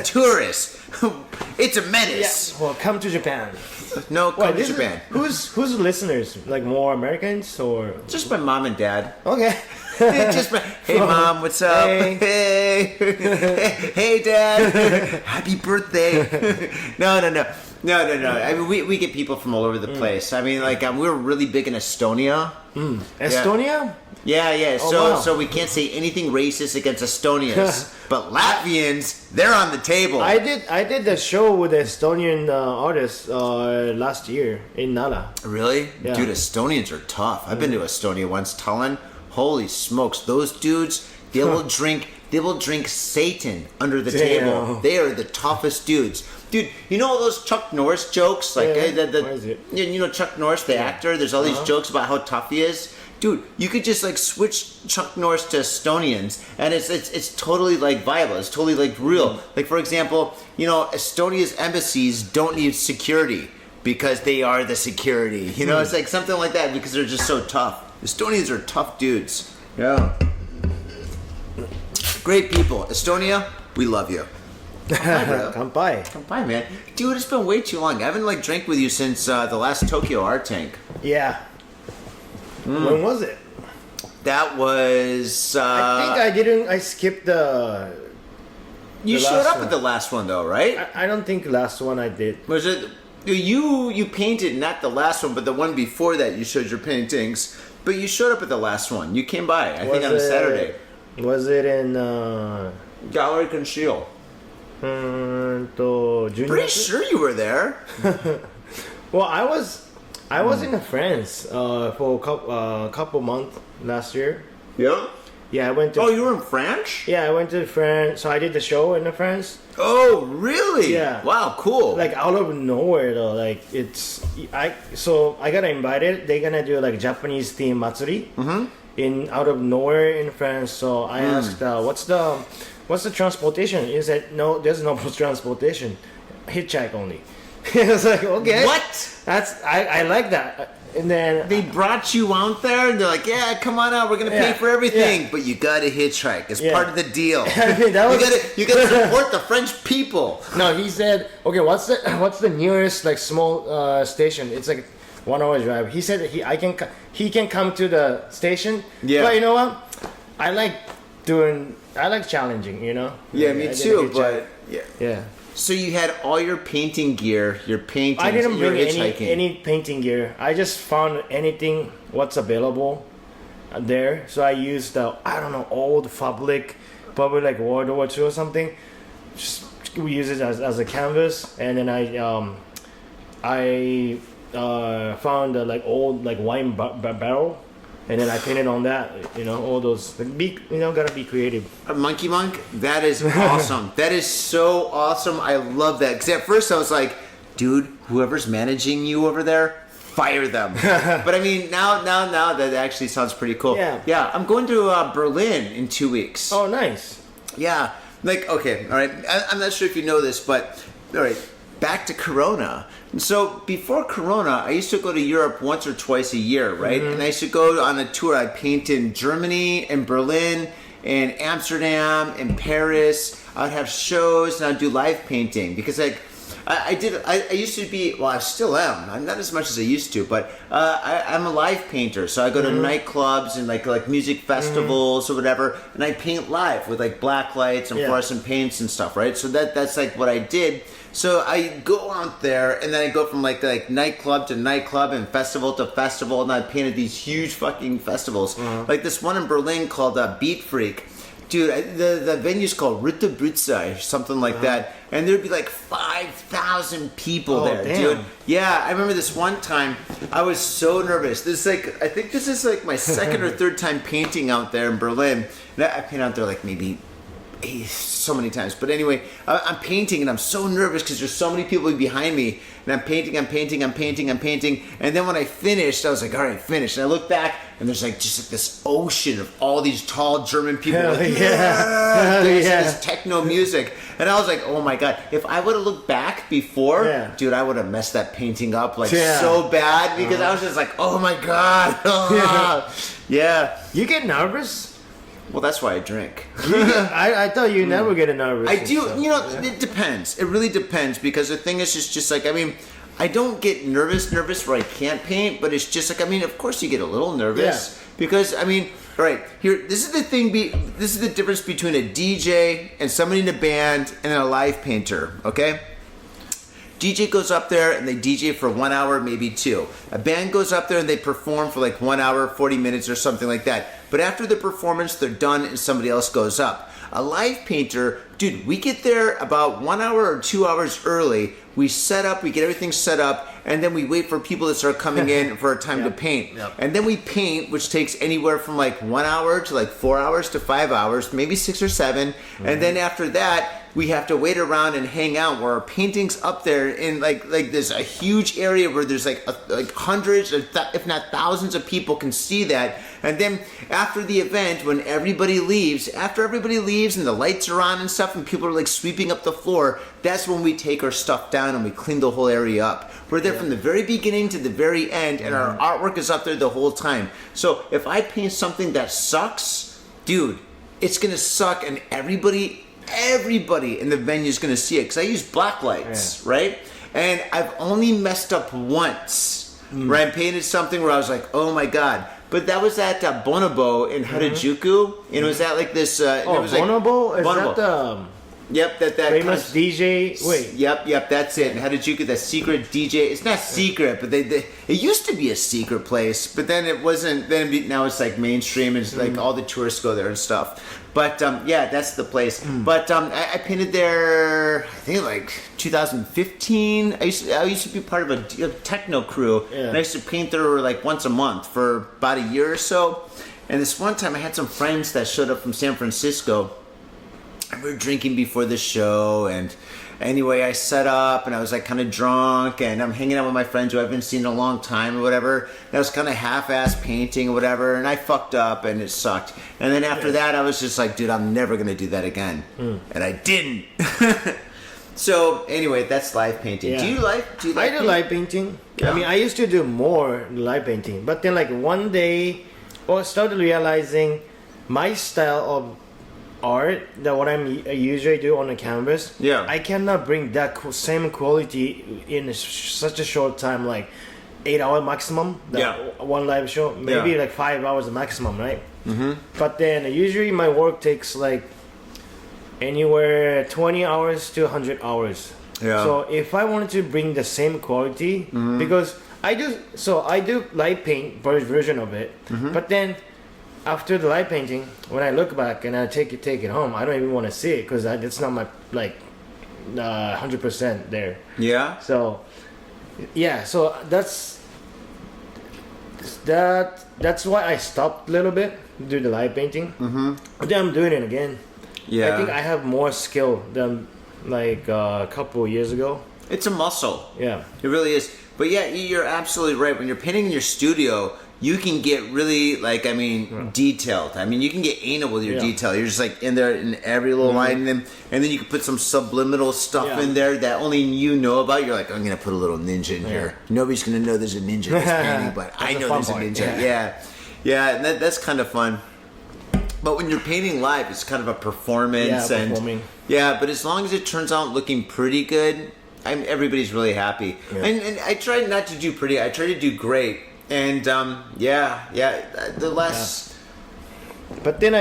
Tourists. It's a menace. Yeah. Well, come to Japan. No, come to Japan. Who's listeners? Like more Americans or just my mom and dad? Okay. Hey mom, what's up? Hey, hey dad, happy birthday. No. I mean, we get people from all over the place. I mean, like we were really big in Estonia. Estonia? Yeah. Oh, so we can't say anything racist against Estonians, but Latvians, they're on the table. I did the show with the Estonian artist last year in Nara. Really? Yeah. Dude, Estonians are tough. I've been to Estonia once, Tallinn. Holy smokes, those dudes, they will drink Satan under the table. They are the toughest dudes. Dude, you know all those Chuck Norris jokes? Like, What is it? You know Chuck Norris, the actor? There's all these jokes about how tough he is. Dude, you could just like switch Chuck Norris to Estonians, and it's totally like viable. It's totally like real. Like for example, you know, Estonia's embassies don't need security because they are the security. You know, it's like something like that because they're just so tough. Estonians are tough dudes. Yeah. Great people. Estonia, we love you. Hi, bro. Kanpai. Kanpai, man. Dude, it's been way too long. I haven't like drank with you since the last Tokyo Art Tank. Yeah. When was it? That was. I think I skipped the. You the showed last up one. at the last one though, right? I don't think last one I did. Was it you painted not the last one, but the one before that? You showed your paintings, but you showed up at the last one. You came by, I think, on a Saturday. Was it in Gallery Conceal. Pretty sure you were there. Well, I was in France for a couple months last year. Yeah. Yeah, I went to. Oh, you were in France? Yeah, I went to France. So I did the show in France. Oh, really? Yeah. Wow, cool. Like out of nowhere though. Like I got invited. They're gonna do like Japanese theme matsuri in out of nowhere in France. So I asked, what's the transportation? He said, no, there's no transportation. Hitchhike only. I was like, okay. What? I like that. And then They brought you out there, and they're like, "Yeah, come on out. We're gonna pay for everything, but you gotta hitchhike. It's part of the deal. I mean, that was You gotta support the French people." No, he said, okay, what's the nearest like small station? It's like 1 hour drive. He said that he can come to the station. Yeah. But you know what? I like challenging. You know. Yeah, I me did too. hitchhike. But yeah. Yeah. So you had all your painting gear, your paintings. I didn't your bring hitchhiking. any painting gear. I just found anything what's available there. So I used old public like World War II or something. Just we use it as a canvas, and then I found a like old like wine barrel, and then I painted on that. You know, all those gotta be creative. Monkey Monk, that is awesome. That is so awesome. I love that. Because at first I was like, dude, whoever's managing you over there, fire them. But I mean, now that actually sounds pretty cool. Yeah. I'm going to Berlin in 2 weeks. Oh, nice. Yeah. Like, okay, all right. I'm not sure if you know this, but all right. Back to Corona. And so before Corona, I used to go to Europe once or twice a year, right? And I used to go on a tour. I'd paint in Germany and Berlin and Amsterdam and Paris. I'd have shows and I'd do live painting because like I used to be, well, I still am. I'm not as much as I used to, but I'm a live painter. So I go to nightclubs and like music festivals or whatever, and I paint live with like black lights and fluorescent paints and stuff, right? So that's like what I did. So I go out there, and then I go from like nightclub to nightclub and festival to festival, and I painted these huge fucking festivals. Like this one in Berlin called Beat Freak. Dude, the venue's called Ritter Brutze or something like that, and there'd be like 5,000 people there, dude. Yeah, I remember this one time, I was so nervous. I think this is like my second or third time painting out there in Berlin. And I paint out there like maybe so many times, but anyway, I'm painting and I'm so nervous because there's so many people behind me, and I'm painting, and then when I finished, I was like, all right, finished, and I look back and there's like just like this ocean of all these tall German people, this techno music, and I was like, oh my god, if I would have looked back before, dude, I would have messed that painting up like so bad because I was just like, oh my god. You get nervous? Well, that's why I drink. I thought you never get nervous. I do. You know, it depends. It really depends because the thing is just like, I mean, I don't get nervous where I can't paint, but it's just like, I mean, of course you get a little nervous because, I mean, all right, here, this is the thing, this is the difference between a DJ and somebody in a band and a live painter, okay? DJ goes up there and they DJ for 1 hour, maybe 2. A band goes up there and they perform for like 1 hour, 40 minutes or something like that. But after the performance, they're done and somebody else goes up. A live painter, dude, we get there about 1 hour or 2 hours early. We set up, we get everything set up, and then we wait for people to start coming in for a time to paint. And then we paint, which takes anywhere from like 1 hour to like 4 hours to 5 hours, maybe 6 or 7. And then after that, we have to wait around and hang out where our painting's up there in like there's a huge area where there's like hundreds if not thousands of people can see that. And then after the event, when everybody leaves and the lights are on and stuff and people are like sweeping up the floor, that's when we take our stuff down and we clean the whole area up. We're there from the very beginning to the very end, and our artwork is up there the whole time. So if I paint something that sucks, dude, it's gonna suck, and everybody in the venue is gonna see it because I use black lights, right? And I've only messed up once, where I painted something where I was like, oh my god. But that was at Bonobo in Harajuku, and it was at like this. It was Bonobo? Like, is that the Yep, that famous DJ? Wait. Yep, that's it. In Harajuku, that secret DJ. It's not secret, but it used to be a secret place, but then it wasn't. Now it's like mainstream, and it's like all the tourists go there and stuff. But that's the place. But I painted there, I think like 2015. I used to be part of a techno crew, and I used to paint there like once a month for about a year or so. And this one time, I had some friends that showed up from San Francisco. We were drinking before the show, and anyway, I set up, and I was like kind of drunk, and I'm hanging out with my friends who I haven't seen in a long time or whatever. And I was kind of half-ass painting or whatever, and I fucked up, and it sucked. And then after that, I was just like, dude, I'm never gonna do that again, and I didn't. So anyway, that's live painting. Yeah. Do you like? I do live painting. Yeah. I mean, I used to do more live painting, but then like one day, I started realizing my style of art that what I usually do on a canvas, I cannot bring that same quality in such a short time, like 8 hour maximum, one live show, maybe like 5 hours maximum, right? But then usually my work takes like anywhere 20 hours to 100 hours. So if I wanted to bring the same quality, because I do light paint version of it, but then after the light painting, when I look back and I take it home, I don't even want to see it because it's not my 100% there. Yeah. So that's why I stopped a little bit do the light painting. But then I'm doing it again. I think I have more skill than like a couple of years ago. It's a muscle. Yeah, it really is. But yeah, you're absolutely right. When you're painting in your studio, you can get really, detailed. I mean, you can get anal with your detail. You're just like in there in every little line, and then you can put some subliminal stuff in there that only you know about. You're like, I'm gonna put a little ninja in here. Nobody's gonna know there's a ninja in this painting, but I know there's a ninja. Yeah, and that's kind of fun. But when you're painting live, it's kind of a performance, but as long as it turns out looking pretty good, everybody's really happy. And I try not to do pretty. I try to do great. And the last. But then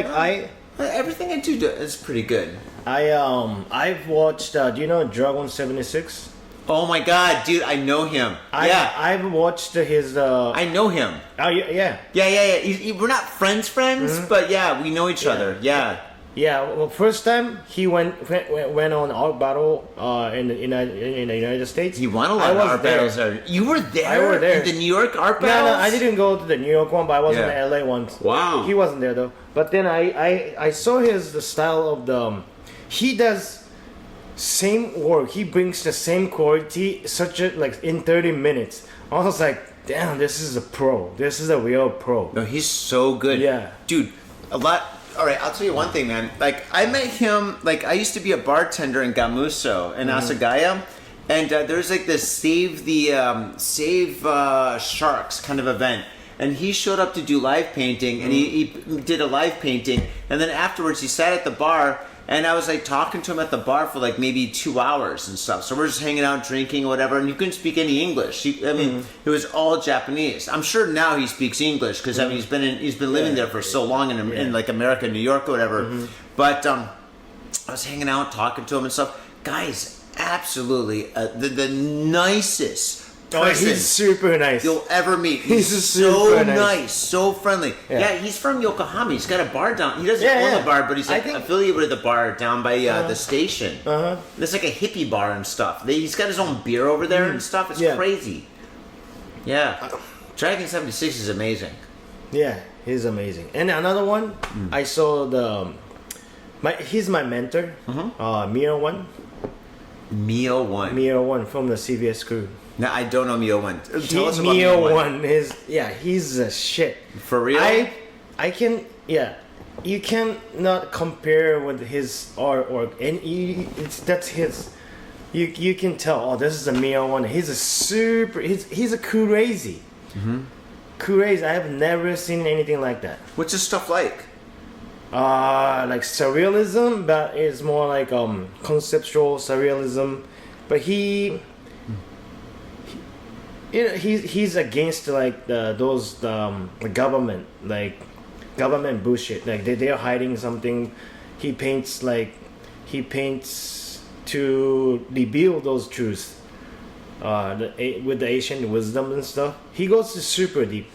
everything I do is pretty good. I've watched. Do you know Dragon 76? Oh my god, dude! I know him. I've watched his. I know him. Oh yeah. We're not friends, but yeah, we know each other. Yeah. Well, first time he went on art battle in the United States. He won a lot of art battles there. You were there? I was there. In the New York art battles? No, I didn't go to the New York one, but I was in the LA one. Wow. He wasn't there though. But then I saw the style of the. He does same work. He brings the same quality, in 30 minutes. I was like, damn, this is a pro. This is a real pro. No, he's so good. Yeah, dude, a lot. All right, I'll tell you one thing, man. Like, I met him, I used to be a bartender in Gamuso in Asagaya, and there's this save sharks kind of event. And he showed up to do live painting, and he did a live painting, and then afterwards he sat at the bar, and I was talking to him at the bar for maybe 2 hours and stuff. So we're just hanging out, drinking, or whatever, and he couldn't speak any English. It was all Japanese. I'm sure now he speaks English because he's been living there for so long in America, New York, or whatever. But I was hanging out, talking to him and stuff. Guys, absolutely the nicest. He's super nice. You'll ever meet. He's so nice, so friendly. Yeah, he's from Yokohama. He's got a bar down. He doesn't own the bar, but he's affiliated with the bar down by the station. It's like a hippie bar and stuff. He's got his own beer over there and stuff. It's crazy. Yeah, Dragon 76 is amazing. Yeah, he's amazing. And another one, I saw He's my mentor. Mio One. Mio One. Mio One from the CVS crew. No, I don't know Mio One. Tell us about Mio One is he's a shit. For real? I can you can not compare with his artwork, and that's his. You can tell. This is a Mio One. He's a crazy. Crazy. I have never seen anything like that. What's his stuff like? Like surrealism, but it's more like conceptual surrealism. But he's against like those government bullshit. Like they're hiding something. He paints to reveal those truths. With the Asian wisdom and stuff, he goes super deep.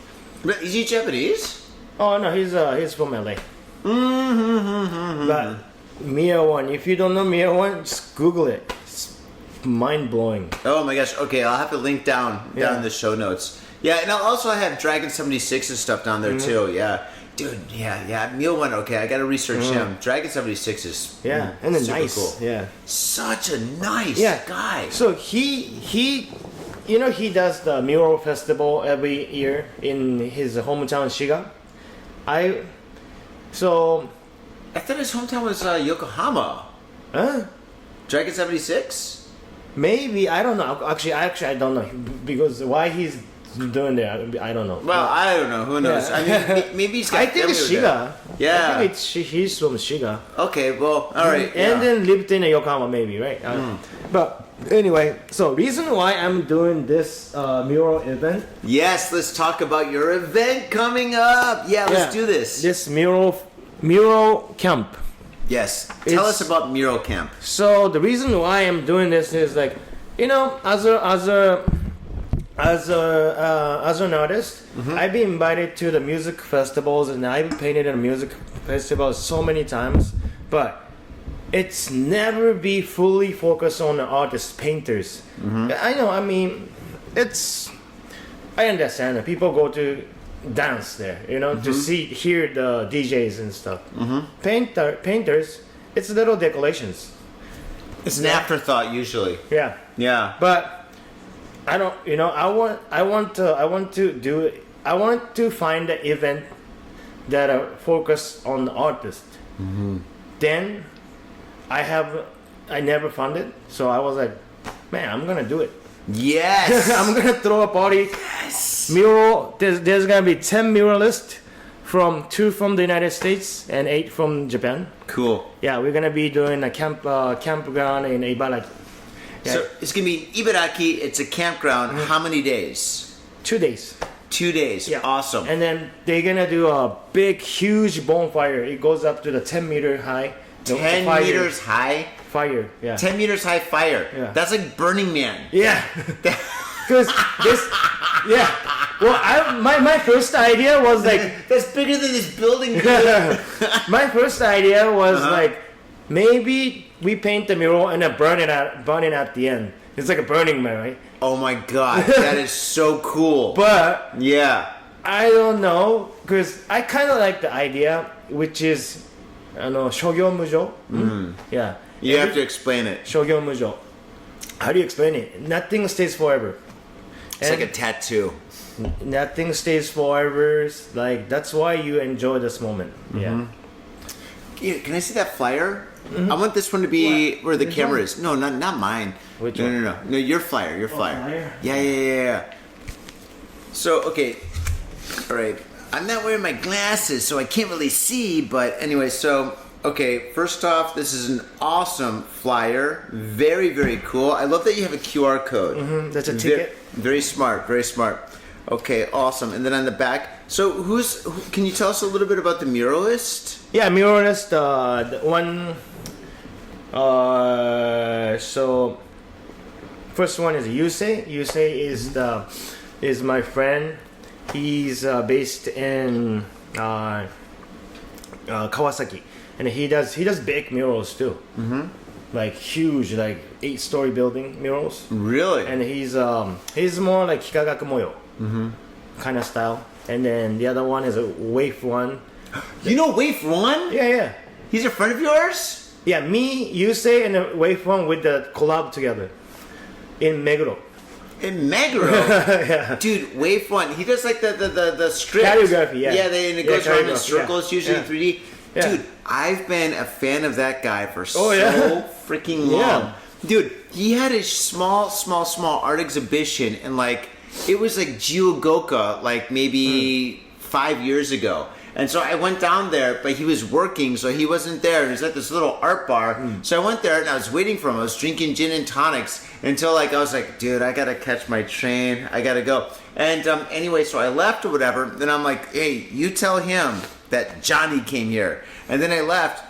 But is he Japanese? Oh no, he's from LA. But Mio One, if you don't know Mio One, just Google it. It's mind blowing. Oh my gosh. Okay, I'll have to link down in the show notes. Yeah, and I'll also have Dragon 76 and stuff down there too. Yeah. Dude, yeah. Mio One, okay, I gotta research him. Dragon 76 is and then super nice. cool. Yeah. Such a nice guy. So he does the mural festival every year in his hometown Shiga. I thought his hometown was Yokohama. Huh? Dragon 76? Maybe, I don't know. Actually I don't know because why he's doing that, I don't know. Well, I don't know. Who knows? Yeah. I mean, maybe he's got. I think it's Shiga. Yeah. I think he's from Shiga. Okay. Well, all right. And then lived in Yokohama, maybe, right? But anyway, so reason why I'm doing this mural event. Yes, let's talk about your event coming up. Yeah, let's do this. This mural camp. Yes. Tell us about Mural Camp. So the reason why I'm doing this is like, as an artist, I've been invited to the music festivals and I've painted at music festivals so many times, but it's never be fully focused on the artists, painters. I know. I mean, I understand that people go to dance there, to hear the DJs and stuff. Painters, it's little decorations. It's an afterthought usually. Yeah. Yeah. But I don't. I want to find an event that are focused on the artist. Then I never found it, so I was like, man, I'm gonna do it. Yes. I'm gonna throw a party. Yes. Mural. There's gonna be 10 muralists, 2 from the United States and 8 from Japan. Cool. Yeah, we're gonna be doing a campground in Ibaraki. Yeah. So it's gonna be Ibaraki. It's a campground. How many days? 2 days. 2 days. Yeah. Awesome. And then they're gonna do a big, huge bonfire. It goes up to the 10-meter high. 10 meters high? Fire, yeah. 10 meters high fire. Yeah. That's like Burning Man. Yeah. Because well, my first idea was like... That's bigger than this building. My first idea was like, maybe we paint the mural and then burn it at the end. It's like a Burning Man, right? Oh my god, that is so cool. But... yeah. I don't know, because I kind of like the idea, which is... shogyo mujo. Yeah. You have to explain it. Shogyo mujo. How do you explain it? Nothing stays forever. It's like a tattoo. Nothing stays forever. Like, that's why you enjoy this moment. Yeah. Can I see that flyer? I want this one to be where the camera is. No, not mine. Which no, one? No, your flyer. Your flyer. Flyer? Yeah. So, okay. All right. I'm not wearing my glasses, so I can't really see. But anyway, so... okay, first off, this is an awesome flyer. Very, very cool. I love that you have a QR code. That's a ticket. Very smart, very smart. Okay, awesome. And then on the back, so can you tell us a little bit about the muralist? Yeah, muralist, the one... so, first one is Yusei. Yusei is my friend. He's based in Kawasaki. And he does big murals too, like huge, like 8-story building murals. Really? And he's more like hikagaku moyo kind of style. And then the other one is a wave one. You know wave one? Yeah. He's a friend of yours? Yeah, me, Yusei, and Wave One with the collab together in Meguro. In Meguro? Yeah. Dude, Wave One, he does like the script. Calligraphy, yeah. Yeah, and it goes around in calligraphy, circles, usually in 3D. Yeah. Dude, I've been a fan of that guy for freaking long. Yeah. Dude, he had a small art exhibition and like, it was like Jiugoka, like maybe 5 years ago. And so I went down there, but he was working, so he wasn't there. He was at this little art bar. So I went there and I was waiting for him. I was drinking gin and tonics until like I was like, dude, I gotta catch my train. I gotta go. And anyway, so I left or whatever. Then I'm like, hey, you tell him that Johnny came here. And then I left.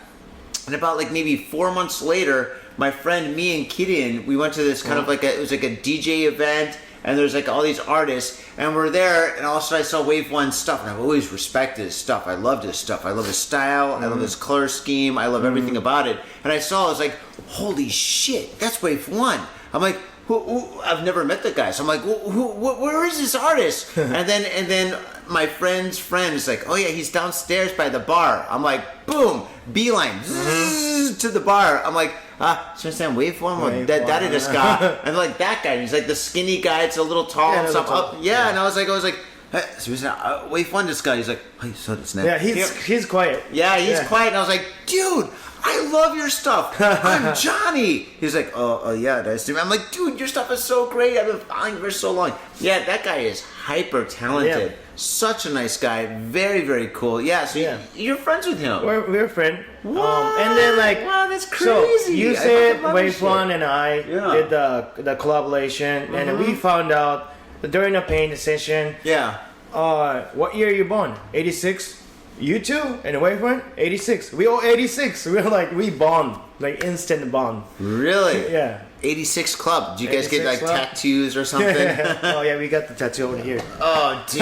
And about like maybe 4 months later, my friend, me and Gideon, we went to this kind of like it was like a DJ event. And there's like all these artists, and we're there, and all of a sudden I saw Wave One stuff, and I've always respected his stuff. I loved his stuff. I love his style. I love his color scheme. I love everything about it. And I saw, I was like, holy shit, that's Wave One. I'm like, who, I've never met the guy. So I'm like, where is this artist? and then my friend's friend is like, oh yeah, he's downstairs by the bar. I'm like, boom, beeline to the bar. I'm like, understand Wave One? That is this guy. And like that guy, he's like the skinny guy. It's a little tall and stuff up. Yeah, and I was like, hey, so Wave One, this guy. He's like, hey, so it's not. Yeah, he's quiet. Yeah, he's quiet. And I was like, dude, I love your stuff. I'm Johnny. He's like, oh yeah, nice to meet you. I'm like, dude, your stuff is so great. I've been following you for so long. Yeah, that guy is hyper talented. Yeah. Such a nice guy. Very, very cool. Yeah, so you're friends with him. We're friends. What? And then like, wow, that's crazy. So you said Wave One and I did the collaboration, and we found out during the painting session. Yeah. What year are you born? 86. You too? And Wave One? 86. We all 86. We're like, we bond. Like instant bond. Really? Yeah. 86 Club. Did you guys get like Club? Tattoos or something? Oh yeah, we got the tattoo over here. Oh dude.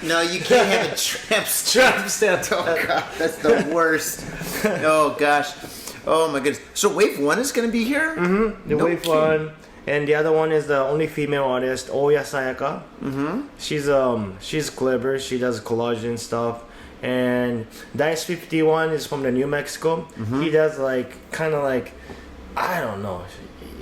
No, you can't have a tramp stamp. Oh god, that's the worst. Oh gosh. Oh my goodness. So Wave One is gonna be here? Mm-hmm. The Wave One. And the other one is the only female artist, Oya Sayaka. Mm-hmm. She's clever. She does collage and stuff. And Dice 51 is from the New Mexico. Mm-hmm. He does like kind of like, I don't know,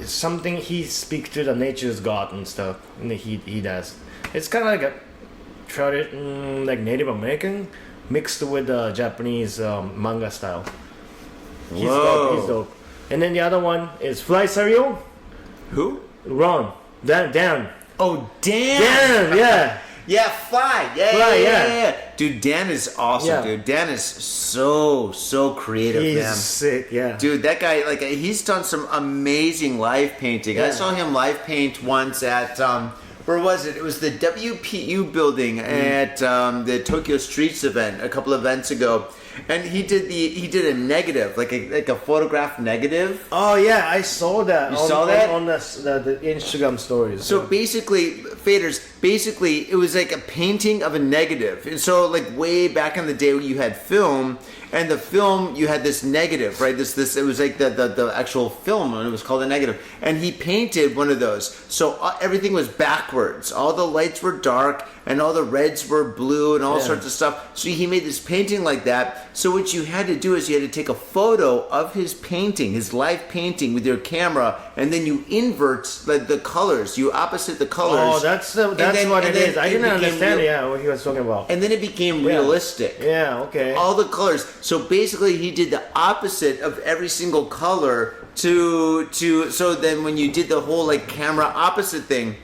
something. He speaks to the nature's god and stuff. And he does. It's kind of like a like Native American mixed with the Japanese manga style. He's dope. And then the other one is Fly Sario. Who? Ron. Dan. Oh, Dan. Dan, yeah. Yeah, Fly. Yeah. Dude, Dan is awesome, dude. Dan is so creative, He's man. sick, yeah. Dude, that guy, like, he's done some amazing live painting. I saw him live paint once at, where was it? It was the WPU building at the Tokyo Streets event a couple events ago. And he did a negative, like a photograph negative. Oh yeah, I saw that. You saw that on the Instagram stories. So basically, faders. Basically, it was like a painting of a negative. And so, like way back in the day, when you had film, and the film you had this negative, right? This it was like the actual film, and it was called a negative. And he painted one of those. So everything was backwards. All the lights were dark, and all the reds were blue, and all sorts of stuff. So he made this painting like that. So what you had to do is you had to take a photo of his painting, his live painting, with your camera, and then you invert the colors. You opposite the colors. Oh, that's what it is. I didn't understand. What he was talking about. And then it became realistic. Yeah. Okay. All the colors. So basically, he did the opposite of every single color to. So then, when you did the whole like camera opposite thing,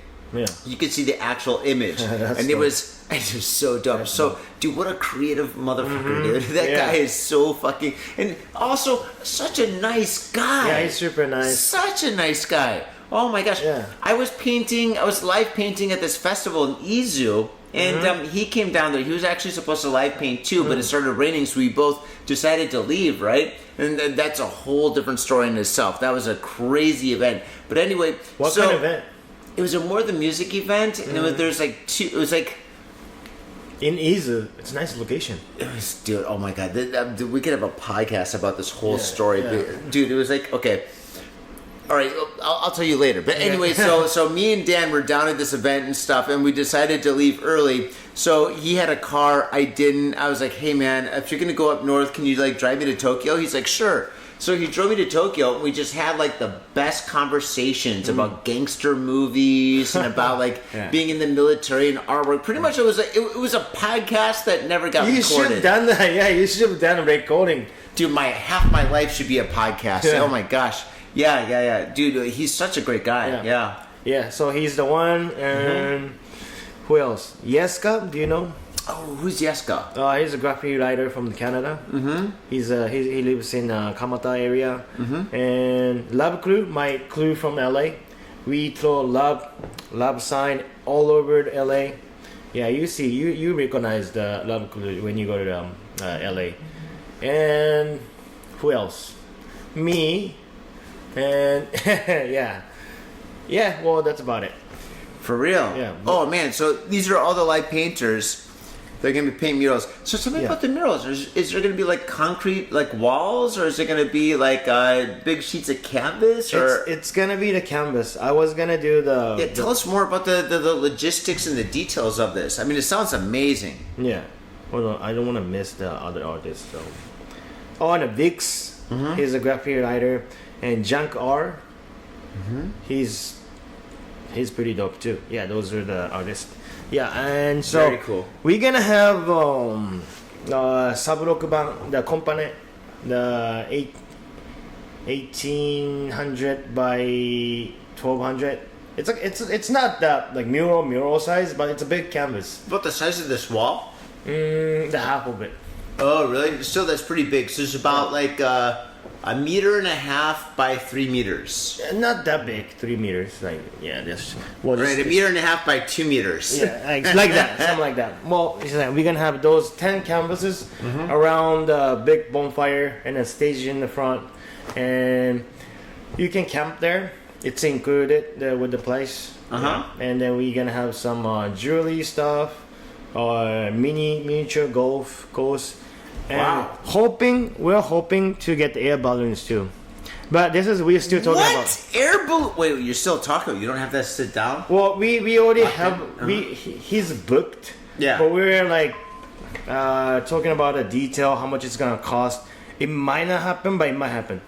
you could see the actual image, and it was so dope. So, dude, what a creative motherfucker, dude. That guy is so fucking, and also such a nice guy. Yeah, he's super nice. Such a nice guy. Oh my gosh. Yeah. I was live painting at this festival in Izu, and he came down there. He was actually supposed to live paint too, but it started raining, so we both decided to leave, right? And that's a whole different story in itself. That was a crazy event. But anyway, what kind of event? It was a more the music event, and there's like two. It was like in Izu. It's a nice location. It was, dude. Oh my god, we could have a podcast about this whole story, dude. It was like, okay, All right, I'll tell you later. But anyway, so me and Dan were down at this event and stuff, and we decided to leave early. So he had a car, I didn't. I was like, hey man, if you're gonna go up north, can you like drive me to Tokyo? He's like, sure. So he drove me to Tokyo, and we just had like the best conversations about gangster movies and about like being in the military and artwork. Pretty much, it was a podcast that never got recorded. You should have done that. Yeah, you should have done a recording. Dude, half my life should be a podcast. Yeah. Oh my gosh. Yeah. Dude, he's such a great guy. Yeah. So he's the one, and who else? Yeska, do you know? Oh, who's Yeska? He's a graffiti writer from Canada. Mm-hmm. He lives in Kamata area. Mm-hmm. And Love Crew, my crew from LA. We throw love sign all over LA. Yeah, you recognize the Love Crew when you go to LA. And who else? Me. And yeah. Well, that's about it. For real? Yeah. Oh man, so these are all the live painters. They're gonna be painting murals. So tell me about the murals. Is there gonna be like concrete like walls, or is it gonna be like big sheets of canvas? Or it's gonna be the canvas. I was gonna do the. Tell us more about the logistics and the details of this. I mean, it sounds amazing. Yeah. Hold on, I don't want to miss the other artists though. Oh, and Vix. Mm-hmm. He's a graffiti writer, and Junk R. Mm-hmm. He's pretty dope too. Yeah, those are the artists. Yeah, and so very cool. We're gonna have Saburokuban, the company, the 1800 by 1200. It's not that like mural size, but it's a big canvas. About the size of this wall? The half of it. Oh, really? Still, that's pretty big. So it's about like a 1.5 meters by 3 meters. Not that big, 3 meters. Like that's right. 1.5 meters by 2 meters. Yeah, like that, something like that. Well, we're gonna have those 10 canvases around the big bonfire and a stage in the front, and you can camp there. It's included with the place. And then we're gonna have some jewelry stuff, miniature golf course. And we're hoping to get the air balloons too. But we're still talking about. What? Air balloon? Wait, you're still talking. You don't have to sit down? Well, we already have, he's booked. Yeah. But we're like, talking about the detail, how much it's going to cost. It might not happen, but it might happen.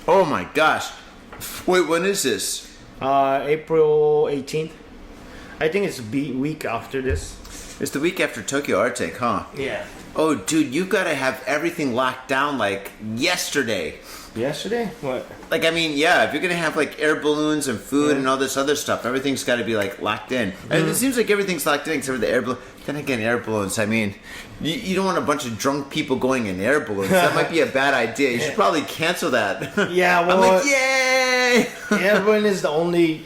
Oh my gosh. Wait, when is this? April 18th. I think it's the week after this. It's the week after Tokyo Art Take, huh? Yeah. Oh, dude, you've got to have everything locked down like yesterday. Yesterday? What? Like, I mean, yeah, if you're going to have like air balloons and food and all this other stuff, everything's got to be like locked in. And it seems like everything's locked in except for the air balloon. Then again, air balloons, I mean, you don't want a bunch of drunk people going in air balloons. That might be a bad idea. You should probably cancel that. Yeah, well. I'm like, yay! Air balloon is the only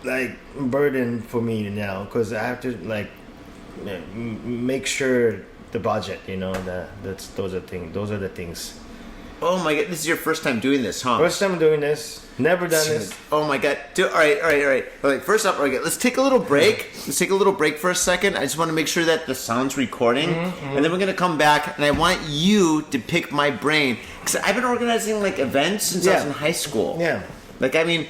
like burden for me now because I have to like make sure the budget, those are the things. Oh my god, this is your first time doing this, huh? First time doing this. Never done this. Oh my god. All right. First up, let's take a little break. Let's take a little break for a second. I just want to make sure that the sound's recording. And then we're going to come back, and I want you to pick my brain. Because I've been organizing, like, events since I was in high school. Yeah. Like, I mean,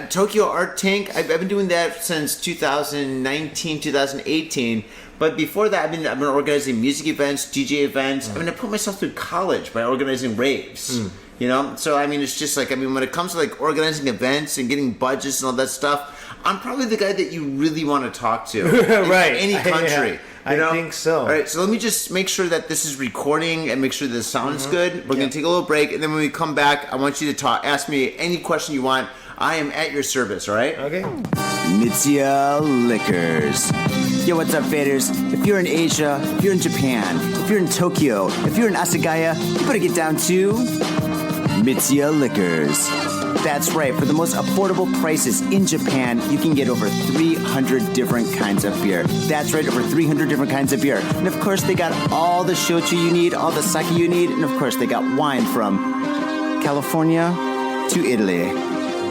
Tokyo Art Tank, I've been doing that since 2019, 2018. But before that, I've been organizing music events, DJ events. I mean, I put myself through college by organizing raves. So I mean, it's just like, I mean, when it comes to like organizing events and getting budgets and all that stuff, I'm probably the guy that you really want to talk to. Right. In any country. I think so. All right, so let me just make sure that this is recording and make sure the sound is good. We're going to take a little break, and then when we come back, I want you to ask me any question you want. I am at your service, all right? Okay. Mitsuya Liquors. Yo, what's up, faders? If you're in Asia, if you're in Japan, if you're in Tokyo, if you're in Asagaya, you better get down to Mitsuya Liquors. That's right, for the most affordable prices in Japan, you can get over 300 different kinds of beer. That's right, over 300 different kinds of beer. And of course, they got all the shochu you need, all the sake you need, and of course, they got wine from California to Italy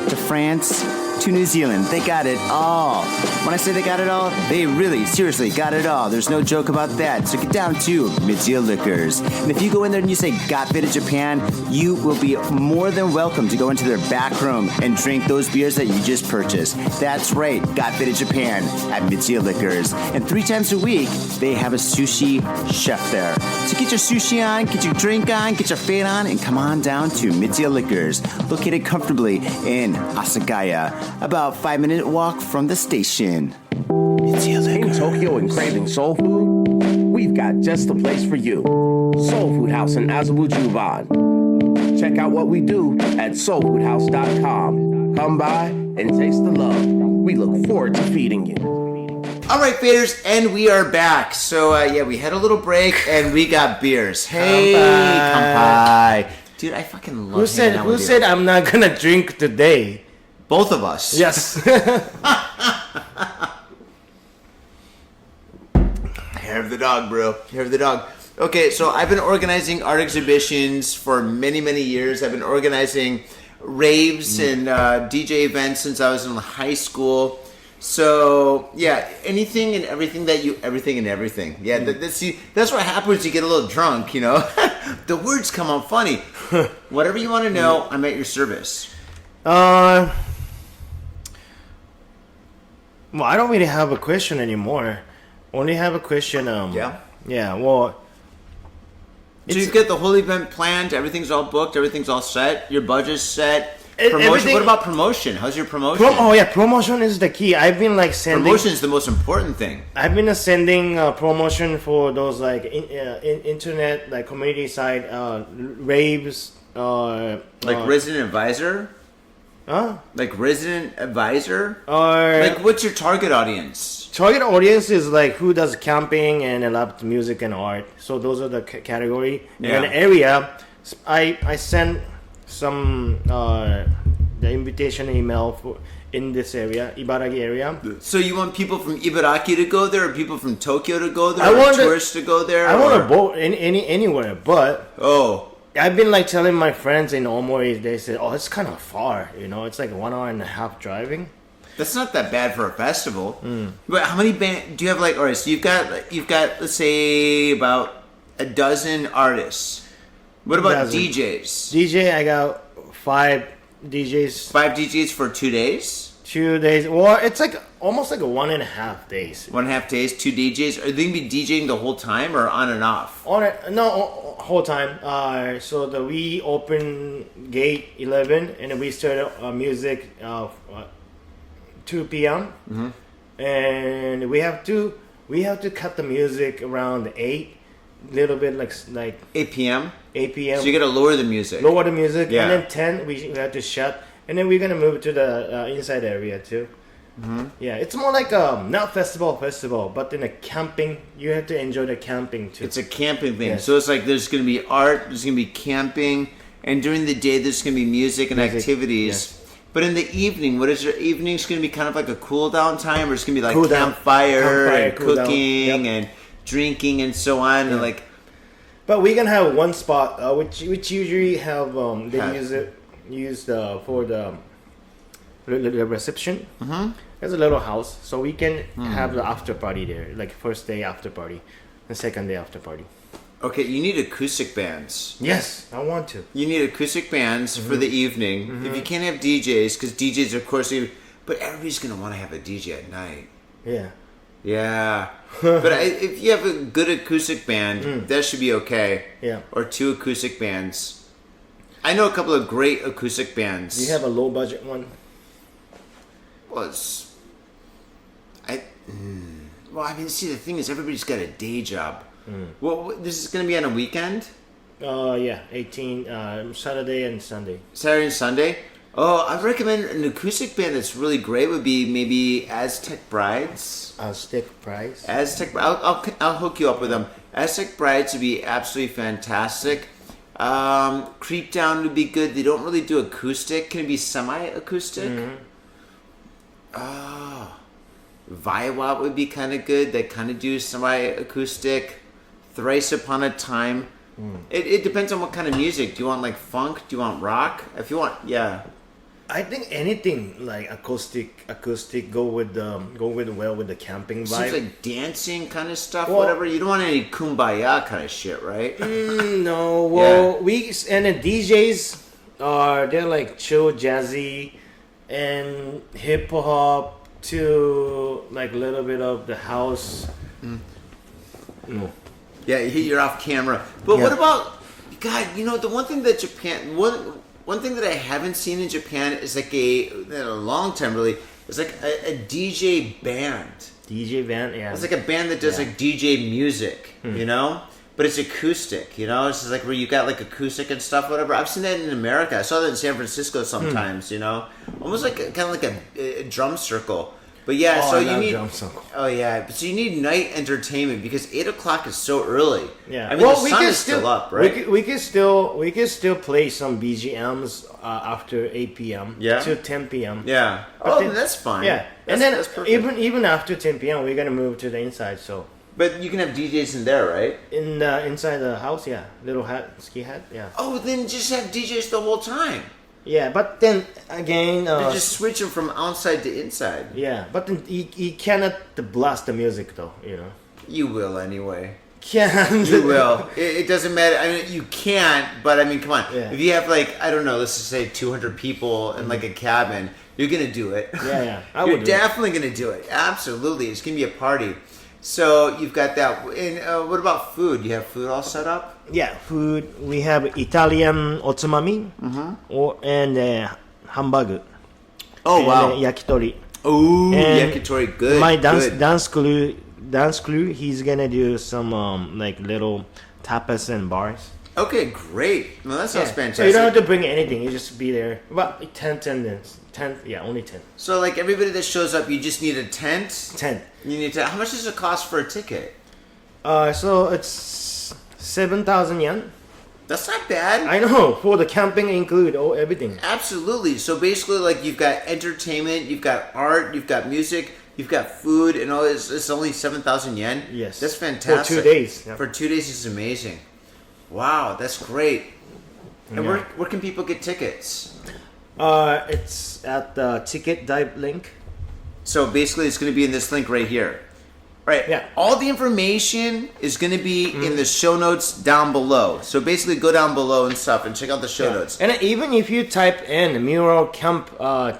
to France to New Zealand. They got it all. When I say they got it all, they really, seriously got it all. There's no joke about that. So get down to Mitsuya Liquors. And if you go in there and you say Got Fitted Japan, you will be more than welcome to go into their back room and drink those beers that you just purchased. That's right, Got Fitted Japan at Mitsuya Liquors. And 3 times a week, they have a sushi chef there. So get your sushi on, get your drink on, get your fade on, and come on down to Mitsuya Liquors, located comfortably in Asagaya, about 5-minute walk from the station. In Tokyo and craving soul food? We've got just the place for you. Soul Food House in Azabu Juban. Check out what we do at soulfoodhouse.com. Come by and taste the love. We look forward to feeding you. All right, faders, and we are back. So, we had a little break, and we got beers. Hey, kampai. Dude, I fucking love Who said I'm not gonna drink today? Both of us. Yes. Hair of the dog, bro. Hair of the dog. Okay, so I've been organizing art exhibitions for many, many years. I've been organizing raves and DJ events since I was in high school. So, yeah, anything and everything that you... Everything and everything. Yeah, that's what happens when you get a little drunk, you know? The words come out funny. Whatever you want to know, I'm at your service. Well, I don't really have a question anymore. Only have a question. Yeah. Well. So you've got the whole event planned. Everything's all booked. Everything's all set. Your budget's set. Promotion. What about promotion? How's your promotion? Promotion is the key. I've been sending. Promotion is the most important thing. I've been sending promotion for those internet community side raves. Resident advisor. Huh? Like resident advisor? Or what's your target audience? Target audience is who does camping and love music and art. So those are the category. Yeah. And area, I send some the invitation email for in this area, Ibaraki area. So you want people from Ibaraki to go there, or people from Tokyo to go there, or tourists to go there? I want to boat anywhere, but I've been telling my friends in Omori, they said, it's kind of far, it's 1 hour and a half driving. That's not that bad for a festival. But how many bands do you have? All right, so you've got let's say about a dozen artists. What about DJs? DJ, I got 5 DJs. 5 DJs for 2 days? 2 days. Well, it's almost 1.5 days. 1.5 days, 2 DJs. Are they going to be DJing the whole time or on and off? Whole time. So we open gate 11 and we start music 2 p.m. Mm-hmm. And we have to cut the music around 8, little bit like 8 p.m. 8 p.m. So you got to lower the music. Lower the music, yeah. And then 10 we have to shut, and then we're gonna move to the inside area too. Mm-hmm. Yeah, it's more like not festival, but in a camping, you have to enjoy the camping too. It's a camping thing, yes. So it's there's gonna be art, there's gonna be camping, and during the day there's gonna be music and activities. Yes. But in the evening, what is your evening's gonna be? Kind of like a cool down time, or it's gonna be campfire and cooking and drinking and so on, and But we're gonna have one spot which usually have they use for the reception. Mm-hmm. There's a little house, so we can have the after party there, first day after party, and second day after party. Okay, you need acoustic bands. Yes, I want to. You need acoustic bands for the evening. Mm-hmm. If you can't have DJs, because DJs, of course, but everybody's gonna want to have a DJ at night. Yeah. Yeah. But if you have a good acoustic band, that should be okay. Yeah. Or 2 acoustic bands. I know a couple of great acoustic bands. Do you have a low budget one? Well, see, the thing is, everybody's got a day job. Well, this is going to be on a weekend? 18, Saturday and Sunday. Saturday and Sunday? Oh, I recommend an acoustic band that's really great would be maybe Aztec Brides. Aztec Brides? I'll hook you up with them. Aztec Brides would be absolutely fantastic. Creep Down would be good. They don't really do acoustic. Can it be semi-acoustic? Viawat would be kind of good. They kind of do semi-acoustic. Thrice Upon a Time. It depends on what kind of music. Do you want funk? Do you want rock? If you want, yeah. I think anything like acoustic go well with the camping vibe. Seems like dancing kind of stuff, Well- whatever. You don't want any kumbaya kind of shit, right? No, well, and the DJs they're like chill, jazzy, and hip hop to like a little bit of the house. No. Yeah, you're off camera. But Yeah. what about God? You know, the one thing that Japan one thing that I haven't seen in Japan is like in a long time really is like a DJ band. DJ band, yeah. It's like a band that does like DJ music, you know? But it's acoustic, you know? It's just like where you got like acoustic and stuff, whatever. I've seen that in America. I saw that in San Francisco sometimes, you know? Almost like kind of like a drum circle. But yeah, so you need. Oh yeah, so you need night entertainment because 8 o'clock is so early. Yeah, I mean the sun is still up, right? We can still play some BGMs after 8 p.m. to 10 p.m. Yeah. Then that's fine. Yeah, that's, and then that's perfect. even after 10 p.m. we're gonna move to the inside. So But you can have DJs in there, right? inside the house, yeah, little ski hat, yeah. Oh, then just have DJs the whole time. Yeah, but then again, They just switch them from outside to inside. yeah, but then you cannot blast the music though, you know. You will anyway. Can't. You will. It doesn't matter. I mean, you can't, but I mean, come on. Yeah. If you have like, I don't know, let's just say 200 people in like a cabin, you're gonna do it. Yeah. You're definitely gonna do it. Absolutely, it's gonna be a party. So you've got that. And what about food? You have food all set up? Yeah, food. We have Italian otsumami, and hamburger. Oh and, wow. Yakitori. Ooh, And yakitori, good. My good. dance crew. He's gonna do some like little tapas and bars. Okay, great. Well, that sounds fantastic. So you don't have to bring anything. You just be there. About 10 attendants. 10. Yeah, only 10. So like everybody that shows up, you just need a tent. 10. You need to. How much does it cost for a ticket? So it's 7,000 yen. That's not bad. I know, for the camping include everything. Absolutely. So basically, like you've got entertainment, you've got art, you've got music, you've got food, and all this. It's only 7,000 yen. Yes. That's fantastic. For 2 days. Yeah. For 2 days, it's amazing. Wow, that's great. And where can people get tickets? It's at the ticket dive link. So basically, it's going to be in this link right here. Right. Yeah. All the information is going to be in the show notes down below. So basically, go down below and stuff and check out the show notes. And even if you type in Mural Camp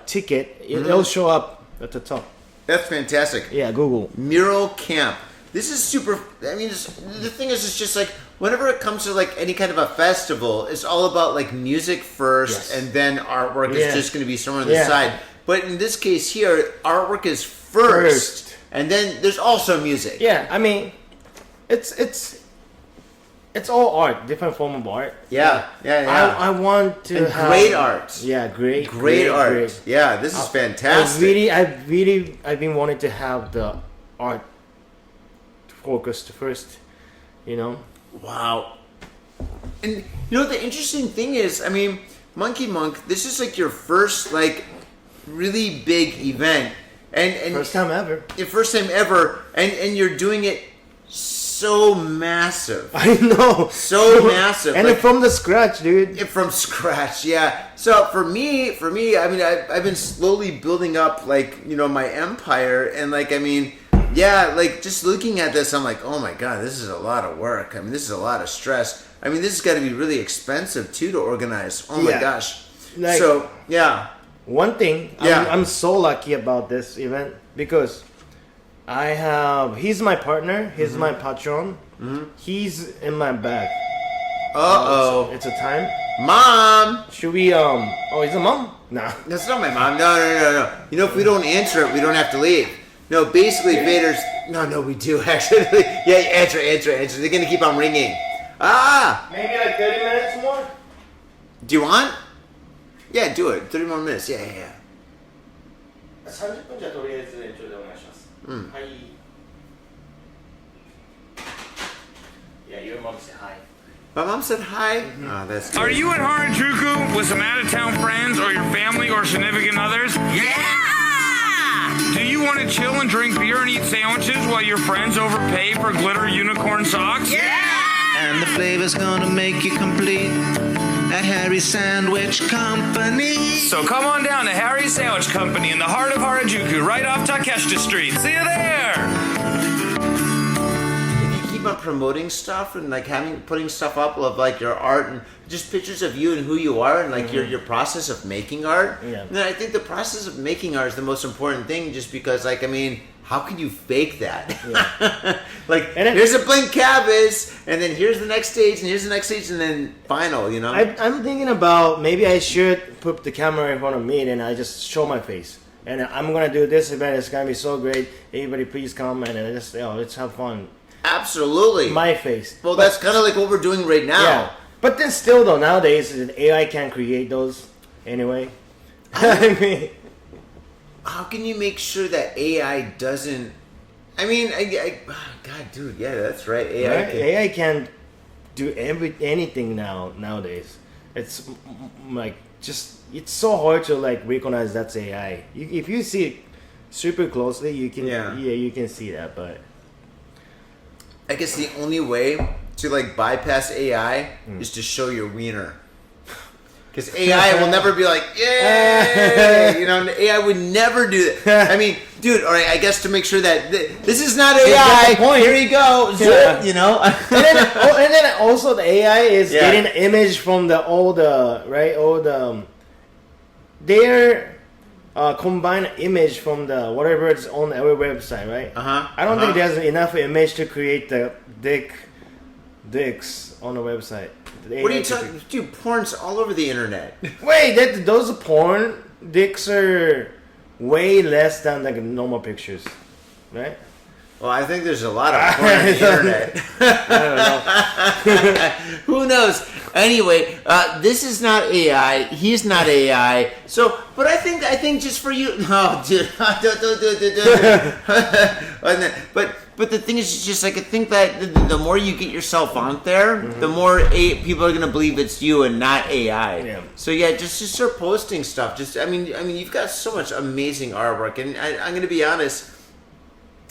ticket, it'll show up at the top. That's fantastic. Yeah, Google. Mural Camp. This is super. I mean, the thing is, it's just like whenever it comes to like any kind of a festival, it's all about like music first, and then artwork is just going to be somewhere on the side. But in this case here, artwork is first, and then there's also music. Yeah, I mean, it's all art, different form of art. Yeah. I want to have great art. Yeah, great art. Great. Yeah, this is fantastic. I've been wanting to have the art focused first, you know. Wow. And you know the interesting thing is, I mean, Monkey Monk, this is like your first like really big event, and First time ever. Your first time ever, and you're doing it so massive. I know. So massive. And like, from the scratch, dude. from scratch, yeah. So for me, I mean, I've been slowly building up, like, you know, my empire, and like, I mean, yeah, like just looking at this, I'm like, oh my god, this is a lot of work. I mean, this is a lot of stress. I mean, this has got to be really expensive too to organize. Oh my gosh. Like, so yeah. One thing, I'm so lucky about this event because he's my partner, he's my patron, he's in my bag. It's a time. Mom! Should we, oh, is it mom? Nah. That's not my mom. No. You know, if we don't answer it, we don't have to leave. No, basically, Vader's... No, we do, actually. Yeah, answer. They're going to keep on ringing. Ah! Maybe like 30 minutes more? Do you want? Yeah, do it. 30 more minutes. Yeah. 30分じゃとりあえず延長でお願いします。はい。Yeah, your mom said hi. My mom said hi. Oh, that's good. Are you at Harajuku with some out-of-town friends or your family or significant others? Yeah! Do you want to chill and drink beer and eat sandwiches while your friends overpay for glitter unicorn socks? Yeah! And the flavor's gonna make you complete. at Harry's Sandwich Company. So come on down to Harry's Sandwich Company in the heart of Harajuku, right off Takeshita Street. See you there! If you keep on promoting stuff and like putting stuff up of like your art and just pictures of you and who you are and like your process of making art, then I think the process of making art is the most important thing, just because like, I mean, how can you fake that? Yeah. Like, here's a blank canvas, and then here's the next stage, and here's the next stage, and then final, you know? I'm thinking about maybe I should put the camera in front of me and I just show my face. And I'm going to do this event. It's going to be so great. Everybody please come and just, let's have fun. Absolutely. My face. Well, that's kind of like what we're doing right now. Yeah. But then still, though, nowadays, AI can't create those anyway. I mean... How can you make sure that AI doesn't? I mean, God, dude, yeah, that's right. AI can't do anything nowadays. It's like it's so hard to like recognize that's AI. If you see it super closely, you can you can see that. But I guess the only way to like bypass AI is to show your wiener. Because AI will never be like, yay! You know, AI would never do that. I mean, dude, all right, I guess to make sure that this is not AI, here you go, you know? and then also the AI is getting an image from the old, their combined image from the whatever it's on our website, right? I don't think there's enough image to create the dicks on the website. What are you talking? Dude, porn's all over the internet. Wait, those porn dicks are way less than like normal pictures, right? Well, I think there's a lot of porn on the internet. I don't know. Who knows? Anyway, this is not AI. He's not AI. So, but I think just for you, no, dude, don't. But the thing is, just like I think that the more you get yourself out there, the more people are gonna believe it's you and not AI. Yeah. So yeah, just start posting stuff. I mean, you've got so much amazing artwork, and I'm gonna be honest.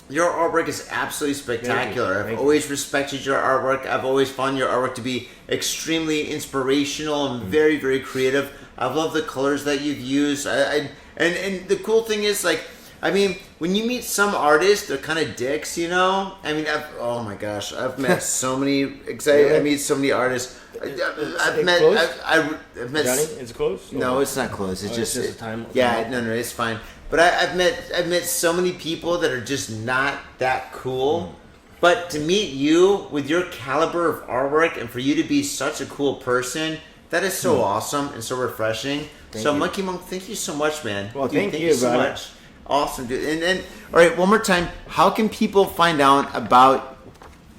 Your artwork is absolutely spectacular. I've always respected your artwork. I've always found your artwork to be extremely inspirational and very, very creative. I've loved the colors that you've used. And the cool thing is, like, I mean, when you meet some artists, they're kind of dicks, you know? I mean, oh my gosh, I've met so many I meet so many artists. I've met Johnny, it's close? No, it's not close. It's just a time. Yeah, no, it's fine. But I've met so many people that are just not that cool. But to meet you with your caliber of artwork and for you to be such a cool person, that is so awesome and so refreshing. Thank you. Monkey Monk, thank you so much, man. Well, thank you so much. Awesome, dude. And then, all right, one more time. How can people find out about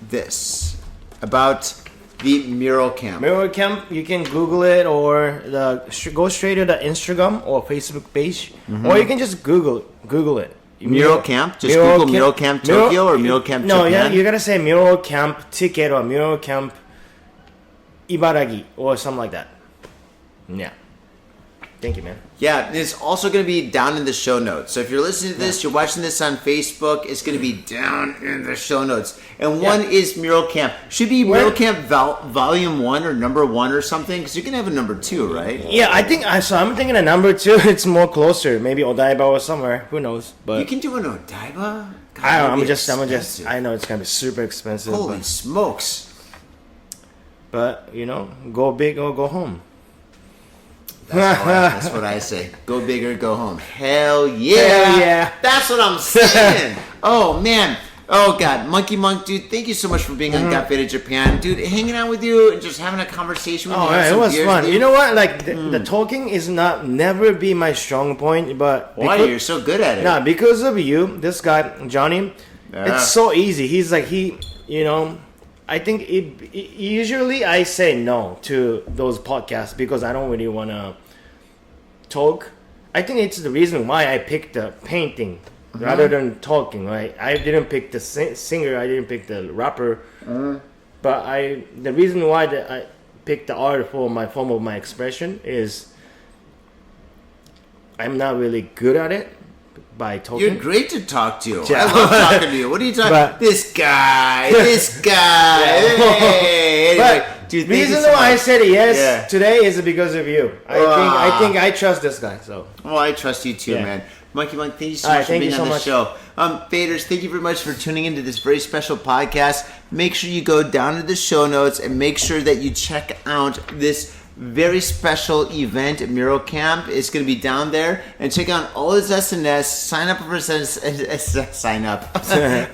this? About the Mural Camp? Mural Camp, you can Google it or go straight to the Instagram or Facebook page, or you can just Google it. Mural Camp? Just Google Mural Camp Tokyo or Mural Camp Japan? No, yeah, you gotta say Mural Camp Ticket or Mural Camp Ibaragi or something like that. Yeah. Thank you, man. Yeah, and it's also going to be down in the show notes. So if you're listening to this, you're watching this on Facebook, it's going to be down in the show notes. And one is Mural Camp. Should be Mural Camp Volume 1 or Number 1 or something, because you can have a Number 2, right? Yeah, I'm thinking a Number 2, it's more closer. Maybe Odaiba or somewhere. Who knows? But you can do an Odaiba? God, I don't know. I know it's going to be super expensive. Holy smokes. But, go big or go home. That's what I say. Go big or go home. Hell yeah. Hell yeah. That's what I'm saying. Oh, man. Oh, God. Monkey Monk, dude, thank you so much for being on Got Faded Japan. Dude, hanging out with you and just having a conversation with you. Oh, it was fun. Dude. You know what? Like, the talking is never be my strong point, but... Why? You're so good at it. Nah, because of you, this guy, Johnny, it's so easy. He's like, I think usually I say no to those podcasts because I don't really want to talk. I think it's the reason why I picked the painting rather than talking, right? I didn't pick the singer, I didn't pick the rapper, but the reason why I picked the art for my form of my expression is I'm not really good at it, by token. You're great to talk to. Yeah. I love talking to you. What are you talking about? This guy. Hey, anyway, dude, the reason why I said yes today is because of you. I think I trust this guy. So. Oh, I trust you too, man. Monkey Monk, thank you so much for being on the show. Faders, thank you very much for tuning into this very special podcast. Make sure you go down to the show notes and make sure that you check out this very special event at Mural Camp. It's going to be down there. And check out all his SNS. Sign up for sign up.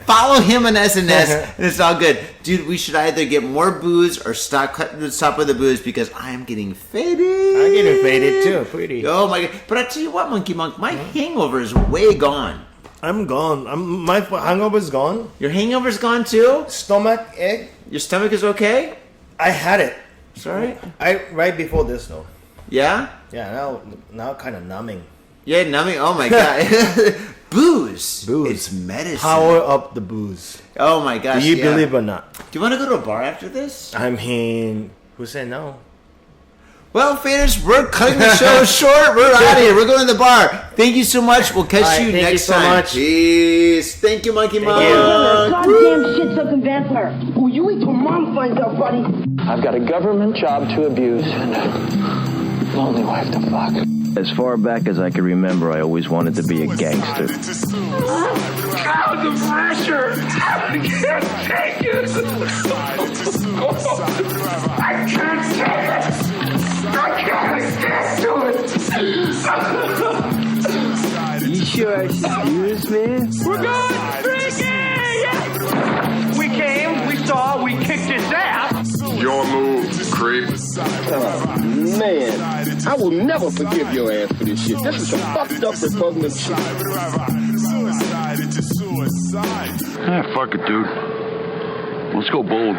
Follow him on SNS, and it's all good. Dude, we should either get more booze or stop with the booze because I'm getting faded. I'm getting faded too, pretty. Oh my God. But I tell you what, Monkey Monk, my hangover is way gone. I'm gone. My hangover's gone. Your hangover's gone too? Stomach ache. Your stomach is okay? I had it. Sorry? Right before this though. Yeah? Yeah, now kind of numbing. Yeah, numbing. Oh my God. Booze. It's medicine. Power up the booze. Oh my gosh. Do you believe or not? Do you want to go to a bar after this? I mean, who said no? Well, faders, we're cutting the show short. We're out of here. We're going to the bar. Thank you so much. We'll catch you next time. Much. Peace. Thank you, Monkey Monk. Goddamn shit-sucking vampire. Will you wait till Mom finds out, buddy? I've got a government job to abuse and a lonely wife to fuck. As far back as I can remember, I always wanted to be a gangster. God, the pressure! I can't take it! I can't take it! I can't stand to it! You sure I should do this, man? We're going drinking! We came, we saw, we kicked his ass! Your move, creep. Oh, man, I will never forgive your ass for this shit. This is some fucked up repugnant shit. Ah, fuck it, dude. Let's go bold.